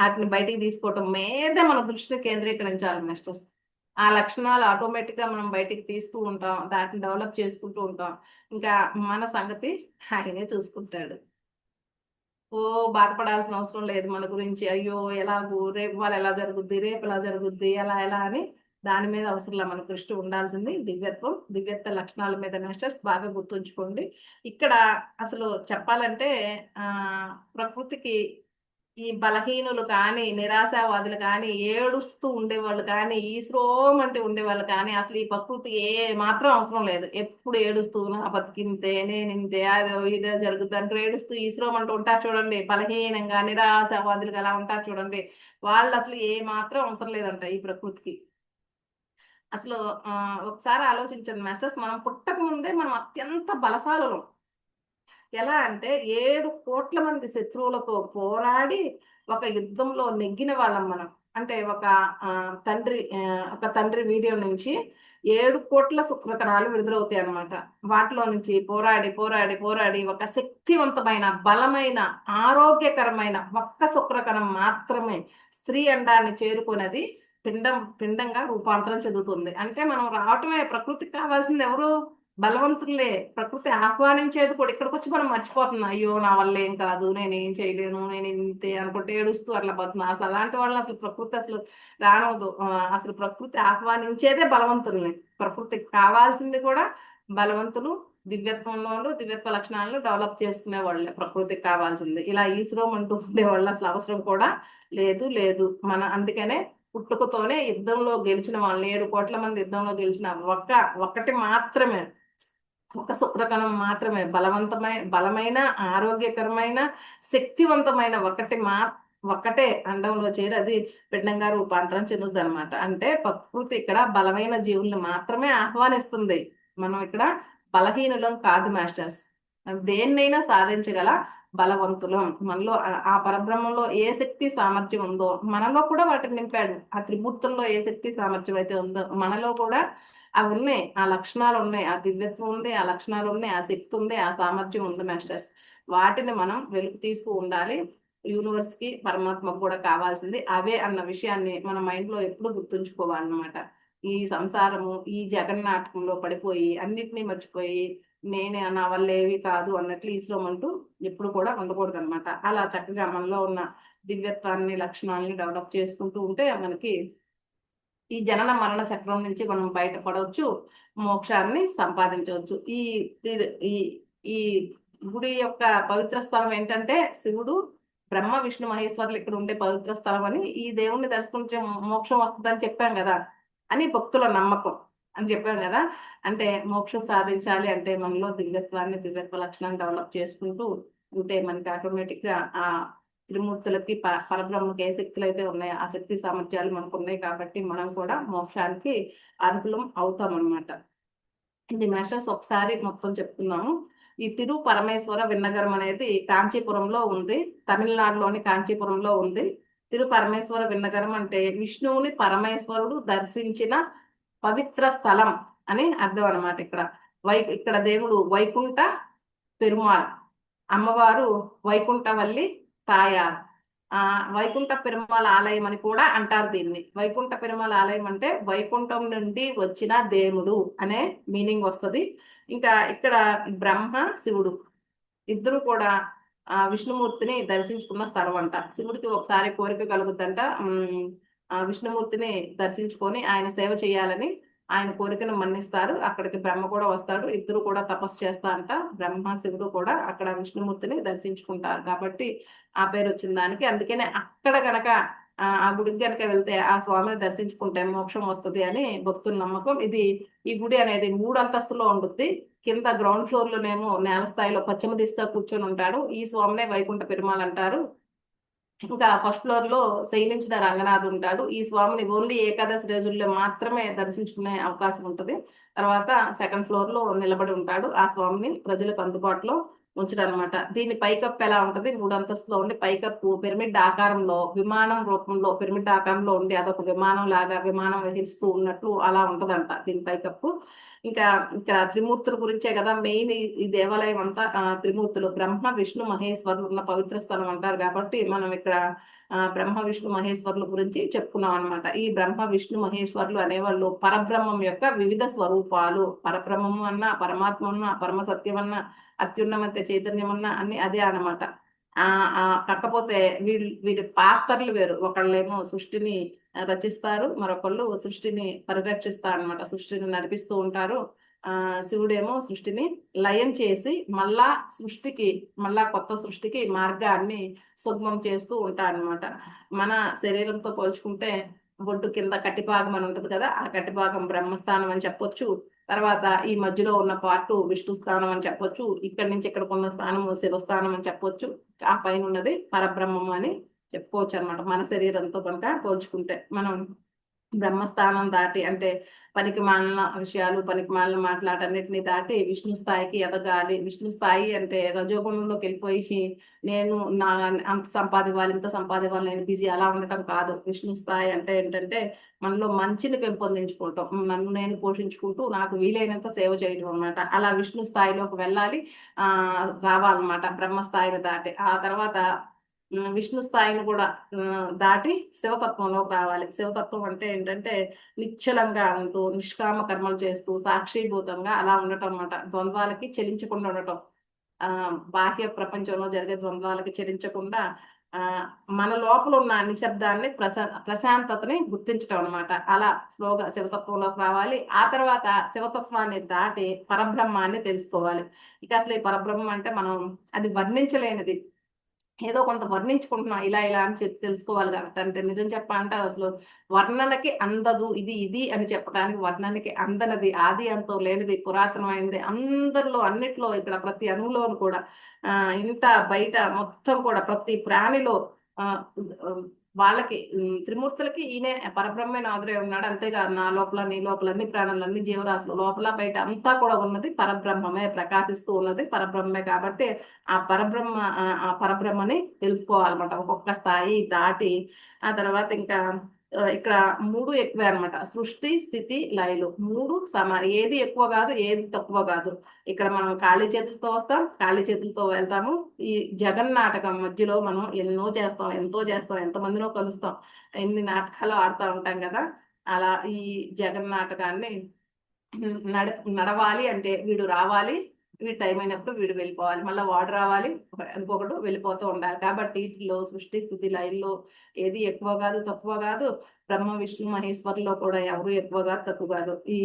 వాటిని బయటికి తీసుకోవటం మీదే మన దృష్టిని కేంద్రీకరించాలి మాస్టర్స్. ఆ లక్షణాలు ఆటోమేటిక్ గా మనం బయటికి తీస్తూ ఉంటాం, దాటిని డెవలప్ చేసుకుంటూ ఉంటాం. ఇంకా మన సంగతి ఆయనే చూసుకుంటాడు. ఓ బాధపడాల్సిన అవసరం లేదు మన గురించి. అయ్యో ఎలాగూ రేపు వాళ్ళు ఎలా జరుగుద్ది, రేపు ఎలా జరుగుద్ది, ఎలా ఎలా అని దాని మీద అవసరంలా మన దృష్టి ఉండాల్సింది దివ్యత్వం, దివ్యత్వ లక్షణాల మీద మాస్టర్స్. బాగా గుర్తుంచుకోండి. ఇక్కడ అసలు చెప్పాలంటే ప్రకృతికి ఈ బలహీనులు కానీ, నిరాశావాదులు కానీ, ఏడుస్తూ ఉండేవాళ్ళు కానీ, ఈశ్రోమంటే ఉండేవాళ్ళు కానీ అసలు ఈ ప్రకృతి ఏ మాత్రం అవసరం లేదు. ఎప్పుడు ఏడుస్తూ నా బతికింతే, నేను ఇంతే, అదో ఇదో జరుగుద్ది అంటూ ఏడుస్తూ ఈశ్రోమంటూ ఉంటారు చూడండి. బలహీనంగా, నిరాశావాదులుగా అలా ఉంటారు చూడండి. వాళ్ళు అసలు ఏ మాత్రం అవసరం లేదంట ఈ ప్రకృతికి. అసలు ఒకసారి ఆలోచించండి మాస్టర్స్. మనం పుట్టక ముందే మనం అత్యంత బలశాలులం. ఎలా అంటే 7 కోట్ల మంది శత్రువులతో పోరాడి ఒక యుద్ధంలో నెగ్గిన వాళ్ళం మనం. అంటే ఒక తండ్రి వీర్యం నుంచి 7 కోట్ల శుక్రకణాలు విడుదలవుతాయి అన్నమాట. వాటిలో నుంచి పోరాడి పోరాడి పోరాడి ఒక శక్తివంతమైన, బలమైన, ఆరోగ్యకరమైన ఒక్క శుక్రకణం మాత్రమే స్త్రీ అండాన్ని చేరుకున్నది పిండంగా రూపాంతరం చెందుతుంది. అంటే మనం రావటమే. ప్రకృతికి కావాల్సింది ఎవరు? బలవంతులే. ప్రకృతి ఆహ్వానించేది కూడా. ఇక్కడికి వచ్చి మనం మర్చిపోతున్నాం. అయ్యో నా వల్ల ఏం కాదు, నేనేం చేయలేను, నేను ఇంతే అనుకుంటే ఏడుస్తూ అట్లా పోతున్నా. అసలు అలాంటి వాళ్ళని అసలు ప్రకృతి అసలు రానవదు. అసలు ప్రకృతి ఆహ్వానించేదే బలవంతుల్ని. ప్రకృతికి కావాల్సింది కూడా బలవంతులు, దివ్యత్వంలో దివ్యత్వ లక్షణాలను డెవలప్ చేసుకునే వాళ్ళే ప్రకృతికి కావాల్సింది. ఇలా ఈశ్వరం అంటూ ఉండేవాళ్ళు అసలు అవసరం కూడా లేదు లేదు. అందుకనే పుట్టుకతోనే యుద్ధంలో గెలిచిన వాళ్ళని, 7 కోట్ల మంది యుద్ధంలో గెలిచిన ఒక్కటి మాత్రమే, ఒక శుక్రకణం మాత్రమే బలమైన, ఆరోగ్యకరమైన, శక్తివంతమైన ఒక్కటే అండంలో చేరి అది పిండంగా రూపాంతరం చెందుద్ది అనమాట. అంటే ప్రకృతి ఇక్కడ బలమైన జీవుల్ని మాత్రమే ఆహ్వానిస్తుంది. మనం ఇక్కడ బలహీనులం కాదు మాస్టర్స్. దేన్నైనా సాధించగల బలవంతులం. మనలో ఆ పరబ్రహ్మంలో ఏ శక్తి సామర్థ్యం ఉందో మనలో కూడా వాటిని నింపాడు. ఆ త్రిమూర్తుల్లో ఏ శక్తి సామర్థ్యం అయితే ఉందో మనలో కూడా అవి ఉన్నాయి. ఆ లక్షణాలు ఉన్నాయి. ఆ దివ్యత్వం ఉంది, ఆ లక్షణాలు ఉన్నాయి, ఆ శక్తి ఉంది, ఆ సామర్థ్యం ఉంది మాస్టర్స్. వాటిని మనం వెలుగు తీస్తూ ఉండాలి. యూనివర్స్ కి, పరమాత్మకు కూడా కావాల్సింది అవే అన్న విషయాన్ని మన మైండ్ లో ఎప్పుడు గుర్తుంచుకోవాలన్నమాట. ఈ సంసారము, ఈ జగన్నాటకంలో పడిపోయి అన్నిటినీ మర్చిపోయి నేనే నా వల్ల ఏవి కాదు అన్నట్లు ఈశ్వరమంటూ ఎప్పుడు కూడా ఉండకూడదు అనమాట. అలా చక్కగా మనలో ఉన్న దివ్యత్వాన్ని, లక్షణాలని డెవలప్ చేసుకుంటూ ఉంటే మనకి ఈ జనన మరణ చక్రం నుంచి మనం బయటపడవచ్చు, మోక్షాన్ని సంపాదించవచ్చు. ఈ ఈ గుడి యొక్క పవిత్ర స్థలం ఏంటంటే శివుడు, బ్రహ్మ, విష్ణు, మహేశ్వరులు ఇక్కడ ఉండే పవిత్ర స్థలం అని. ఈ దేవుణ్ణి దర్శించే మోక్షం వస్తుందని చెప్పాం కదా అని భక్తుల నమ్మకం అని చెప్పాం కదా. అంటే మోక్షం సాధించాలి అంటే మనలో దివ్యత్వాన్ని, దివ్యత్వ లక్షణాన్ని డెవలప్ చేసుకుంటూ ఉంటే మనకి ఆటోమేటిక్ గా ఆ త్రిమూర్తులకి, పరబ్రహ్మకి ఏ శక్తులు అయితే ఉన్నాయో ఆ శక్తి సామర్థ్యాలు మనకు ఉన్నాయి. కాబట్టి మనం కూడా మోక్షానికి అర్హులం అవుతాం అన్నమాట. ఇది మాస్టర్స్ ఒకసారి మొత్తం చెప్తున్నాము. ఈ తిరు పరమేశ్వర విన్నగరం అనేది కాంచీపురంలో ఉంది. తమిళనాడులోని కాంచీపురంలో ఉంది. తిరు పరమేశ్వర విన్నగరం అంటే విష్ణువుని పరమేశ్వరుడు దర్శించిన పవిత్ర స్థలం అని అర్థం అనమాట. ఇక్కడ దేవుడు వైకుంఠ పెరుమాళ్, అమ్మవారు వైకుంఠవల్లి తాయార్. వైకుంఠ పెరుమాళ్ ఆలయం అని కూడా అంటారు దీన్ని. వైకుంఠ పెరుమాళ్ ఆలయం అంటే వైకుంఠం నుండి వచ్చిన దేవుడు అనే మీనింగ్ వస్తుంది. ఇంకా ఇక్కడ బ్రహ్మ, శివుడు ఇద్దరు కూడా విష్ణుమూర్తిని దర్శించుకున్న స్థలం అంట. శివుడికి ఒకసారి కోరిక కలుగుద్దంట, విష్ణుమూర్తిని దర్శించుకొని ఆయన సేవ చేయాలని. ఆయన కోరికను మన్నిస్తారు. అక్కడికి బ్రహ్మ కూడా వస్తాడు. ఇద్దరు కూడా తపస్సు చేస్తా అంట. బ్రహ్మ శివుడు కూడా అక్కడ విష్ణుమూర్తిని దర్శించుకుంటారు కాబట్టి ఆ పేరు వచ్చిన దానికి. అందుకనే అక్కడ గనక ఆ గుడికి గనక వెళ్తే ఆ స్వామిని దర్శించుకుంటే మోక్షం వస్తుంది అని భక్తుల నమ్మకం. ఈ గుడి అనేది 3 అంతస్తులో ఉంటుంది. కింద గ్రౌండ్ ఫ్లోర్ లోనేమో నేల స్థాయిలో పశ్చిమ దిశగా కూర్చొని ఉంటాడు. ఈ స్వామినే వైకుంఠ పెరుమాళ్ అంటారు. ఇంకా ఫస్ట్ ఫ్లోర్ లో శయనించిన రంగనాథ్ ఉంటాడు. ఈ స్వామిని ఓన్లీ ఏకాదశి రోజుల్లో మాత్రమే దర్శించుకునే అవకాశం ఉంటుంది. తర్వాత సెకండ్ ఫ్లోర్ లో నిలబడి ఉంటాడు. ఆ స్వామిని ప్రజలకు అందుబాటులో ఉంచడం అనమాట. దీని పైకప్పు ఎలా ఉంటది, 3 అంతస్తులో ఉండి పైకప్పు పిరమిడ్ ఆకారంలో విమానం రూపంలో పిరమిడ్ ఆకారంలో ఉండి అదొక విమానం లాగా విమానం ఎగిరిస్తూ ఉన్నట్లు అలా ఉంటదంట దీని పైకప్పు. ఇంకా ఇక్కడ త్రిమూర్తుల గురించే కదా మెయిన్ ఈ దేవాలయం అంతా. త్రిమూర్తులు బ్రహ్మ విష్ణు మహేశ్వరులు ఉన్న పవిత్ర స్థలం అంటారు కాబట్టి మనం ఇక్కడ బ్రహ్మ విష్ణు మహేశ్వరుల గురించి చెప్పుకున్నాం అనమాట. ఈ బ్రహ్మ విష్ణు మహేశ్వరులు అనేవాళ్ళు పరబ్రహ్మం యొక్క వివిధ స్వరూపాలు. పరబ్రహ్మము అన్న పరమాత్మ అన్న పరమ సత్యం అన్న అత్యున్నత చైతన్యం అన్న అన్ని అదే అనమాట. కాకపోతే వీరి పాత్రలు వేరు. ఒకళ్ళేమో సృష్టిని రచిస్తారు, మరొకళ్ళు సృష్టిని పరిరక్షిస్తారు అనమాట. సృష్టిని నడిపిస్తూ ఉంటారు. శివుడేమో సృష్టిని లయం చేసి మళ్ళా కొత్త సృష్టికి మార్గాన్ని సుగమం చేస్తూ ఉంటాడనమాట. మన శరీరంతో పోల్చుకుంటే బొడ్డు కింద కట్టిభాగం అని ఉంటది కదా, ఆ కట్టిభాగం బ్రహ్మస్థానం అని చెప్పొచ్చు. తర్వాత ఈ మధ్యలో ఉన్న పార్టు విష్ణు స్థానం అని చెప్పొచ్చు. ఇక్కడి నుంచి ఇక్కడికి ఉన్న స్థానము శివస్థానం అని చెప్పొచ్చు. ఆ పైన ఉన్నది పరబ్రహ్మం అని చెప్పుకోవచ్చు అనమాట. మన శరీరంతో కనుక పోల్చుకుంటే మనం బ్రహ్మస్థానం దాటి అంటే పనికి మాలిన విషయాలు పనికి మాలిన మాట్లాడన్నిటిని దాటి విష్ణు స్థాయికి ఎదగాలి. విష్ణు స్థాయి అంటే రజోగుణంలోకి వెళ్ళిపోయి నేను అంత సంపాదివ్వాలి ఇంత సంపాదివ్వాలి నేను బిజీ అలా ఉండటం కాదు. విష్ణు స్థాయి అంటే ఏంటంటే మనలో మంచిని పెంపొందించుకుంటాం, నన్ను నేను పోషించుకుంటూ నాకు వీలైనంత సేవ చేయడం అనమాట. అలా విష్ణు స్థాయిలోకి వెళ్ళాలి, రావాలన్నమాట బ్రహ్మస్థాయిని దాటి. ఆ తర్వాత విష్ణు స్థాయిని కూడా దాటి శివతత్వంలోకి రావాలి. శివతత్వం అంటే ఏంటంటే నిశ్చలంగా ఉంటూ నిష్కామ కర్మలు చేస్తూ సాక్షిభూతంగా అలా ఉండటం అన్నమాట. ద్వంద్వాలకి చెలించకుండా ఉండటం. బాహ్య ప్రపంచంలో జరిగే ద్వంద్వాలకి చెలించకుండా మన లోపల ఉన్న నిశ్శబ్దాన్ని ప్రశాంతతని గుర్తించడం అనమాట. అలా స్లోగా శివతత్వంలోకి రావాలి. ఆ తర్వాత శివతత్వాన్ని దాటి పరబ్రహ్మాన్ని తెలుసుకోవాలి. ఇక అసలు ఈ పరబ్రహ్మం అంటే మనం అది వర్ణించలేనిది. ఏదో కొంత వర్ణించుకుంటున్నాం ఇలా ఇలా అని తెలుసుకోవాలి కాబట్టి. అంటే నిజం చెప్పాలంటే అసలు వర్ణనకి అందదు ఇది అని చెప్పడానికి. వర్ణనకి అందనది, ఆది అంతం లేనిది, పురాతనమైనది, అందరిలో అన్నిట్లో ఇక్కడ ప్రతి అణువులోను కూడా ఇంట బయట మొత్తం కూడా ప్రతి ప్రాణిలో వాళ్ళకి త్రిమూర్తులకి ఈయనే పరబ్రహ్మే నాదుడే ఉన్నాడు. అంతేకాదు నా లోపల నీ లోపల అన్ని ప్రాణులు అన్ని జీవరాశులు లోపల బయట అంతా కూడా ఉన్నది పరబ్రహ్మమే, ప్రకాశిస్తూ ఉన్నది పరబ్రహ్మే. కాబట్టి ఆ పరబ్రహ్మని తెలుసుకోవాలన్నమాట ఒక్కొక్క స్థాయి దాటి. ఆ తర్వాత ఇంకా ఇక్కడ 3 ఎక్కువే అనమాట. సృష్టి స్థితి లయలు 3 ఏది ఎక్కువ కాదు ఏది తక్కువ కాదు. ఇక్కడ మనం ఖాళీ చేతులతో వస్తాం, ఖాళీ చేతులతో వెళ్తాము. ఈ జగన్నాటకం మధ్యలో మనం ఎంతో చేస్తాం, ఎంతమందినో కలుస్తాం, ఎన్ని నాటకాలు ఆడుతూ ఉంటాం కదా. అలా ఈ జగన్నాటకాన్ని నడవాలి అంటే వీడు రావాలి, వీడు టైం అయినప్పుడు వీడు వెళ్ళిపోవాలి, మళ్ళీ వాడు రావాలి, ఇంకొకటి వెళ్ళిపోతూ ఉండాలి. కాబట్టి వీటిలో సృష్టి స్థితి లైన్లో ఏది ఎక్కువ కాదు తక్కువ కాదు. బ్రహ్మ విష్ణు మహేశ్వరులో కూడా ఎవరు ఎక్కువ కాదు తక్కువ కాదు. ఈ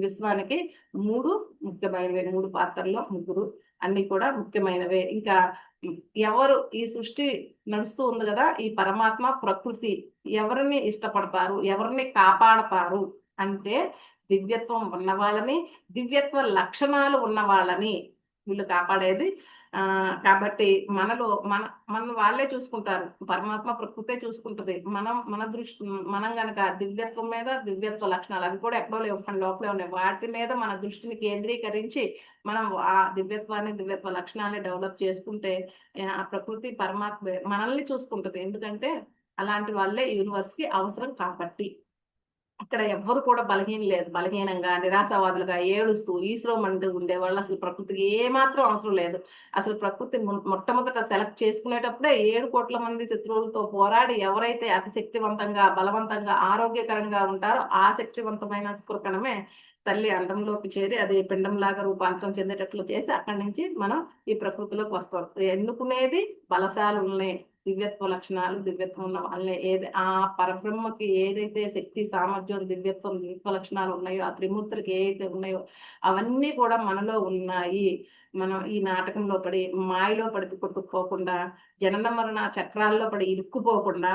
విశ్వానికి 3 ముఖ్యమైనవే. 3 పాత్రల్లో 3 అన్ని కూడా ముఖ్యమైనవే. ఇంకా ఎవరు ఈ సృష్టి నడుస్తూ ఉంది కదా, ఈ పరమాత్మ ప్రకృతి ఎవరిని ఇష్టపడతారు, ఎవరిని కాపాడతారు అంటే దివ్యత్వం ఉన్న వాళ్ళని, దివ్యత్వ లక్షణాలు ఉన్న వాళ్ళని వీళ్ళు కాపాడేది. కాబట్టి మన వాళ్ళే చూసుకుంటారు. పరమాత్మ ప్రకృతే చూసుకుంటది. మనం గనక దివ్యత్వం మీద దివ్యత్వ లక్షణాలు అవి కూడా ఎక్కడో లేవు, మన లోపలే ఉన్నాయి. వాటి మీద మన దృష్టిని కేంద్రీకరించి మనం ఆ దివ్యత్వ లక్షణాన్ని డెవలప్ చేసుకుంటే ఆ ప్రకృతి పరమాత్మ మనల్ని చూసుకుంటది. ఎందుకంటే అలాంటి వాళ్ళే యూనివర్స్ కి అవసరం కాబట్టి. అక్కడ ఎవ్వరు కూడా బలహీనంగా నిరాశావాదులుగా ఏడుస్తూ ఈశ్వరమంటూ ఉండేవాళ్ళు అసలు ప్రకృతికి ఏమాత్రం అవసరం లేదు. అసలు ప్రకృతి మొట్టమొదట సెలెక్ట్ చేసుకునేటప్పుడే 7 కోట్ల మంది శత్రువులతో పోరాడి ఎవరైతే అతి శక్తివంతంగా బలవంతంగా ఆరోగ్యకరంగా ఉంటారో ఆ శక్తివంతమైన స్ఫురకణమే తల్లి అండంలోకి చేరి అది పిండంలాగా రూపాంతరం చెందేటట్లు చేసి అక్కడి నుంచి మనం ఈ ప్రకృతిలోకి వస్తాం. ఎన్నుకునేది బలశాలుల్ని, దివ్యత్వ లక్షణాలు, దివ్యత్వం ఉన్న వాళ్ళని ఆ పరబ్రహ్మకి ఏదైతే శక్తి, సామర్థ్యం, దివ్యత్వ లక్షణాలు ఉన్నాయో, ఆ త్రిమూర్తులకి ఏదైతే ఉన్నాయో అవన్నీ కూడా మనలో ఉన్నాయి. మనం ఈ నాటకంలో పడి, మాయలో పడి కొట్టుకుపోకుండా, జనన మరణ చక్రాల్లో పడి ఇరుక్కుపోకుండా,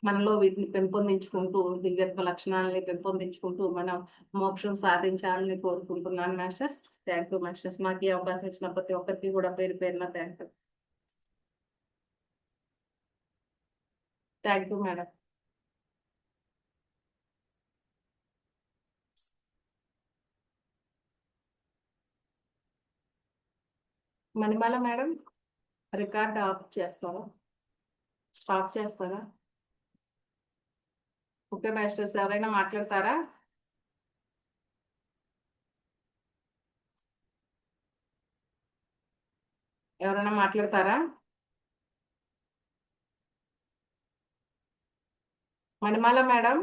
మనలో వీటిని పెంపొందించుకుంటూ, దివ్యత్వ లక్షణాలని పెంపొందించుకుంటూ మనం మోక్షం సాధించాలని కోరుకుంటున్నాను మాస్టర్స్. Thank you masters. నాకు ఈ అవకాశం ఇచ్చిన ప్రతి ఒక్కరికి కూడా పేరు పేరున thank you. Thank you madam. Manimala madam, record of చేస్తారా? స్టాప్ చేస్తారా? ఓకే మాస్టర్స్, ఎవరైనా మాట్లాడతారా? ఎవరైనా మాట్లాడతారా? మణిమాల మేడం,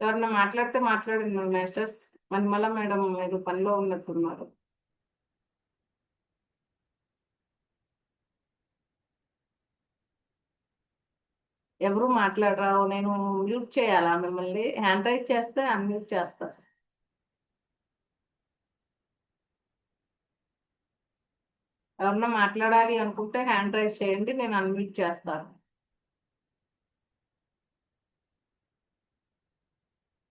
ఎవరైనా మాట్లాడితే మాట్లాడండి మాస్టర్స్. మణిమాల మేడం మీరు పనిలో ఉన్నట్టున్నారు. ఎవరు మాట్లాడరా? నేను మ్యూట్ చేయాలా మిమ్మల్ని? హ్యాండ్ రైజ్ చేస్తే అన్మ్యూట్ చేస్తా. ఎవరన్నా మాట్లాడాలి అనుకుంటే హ్యాండ్ రైజ్ చేయండి, నేను అన్మ్యూట్ చేస్తాను.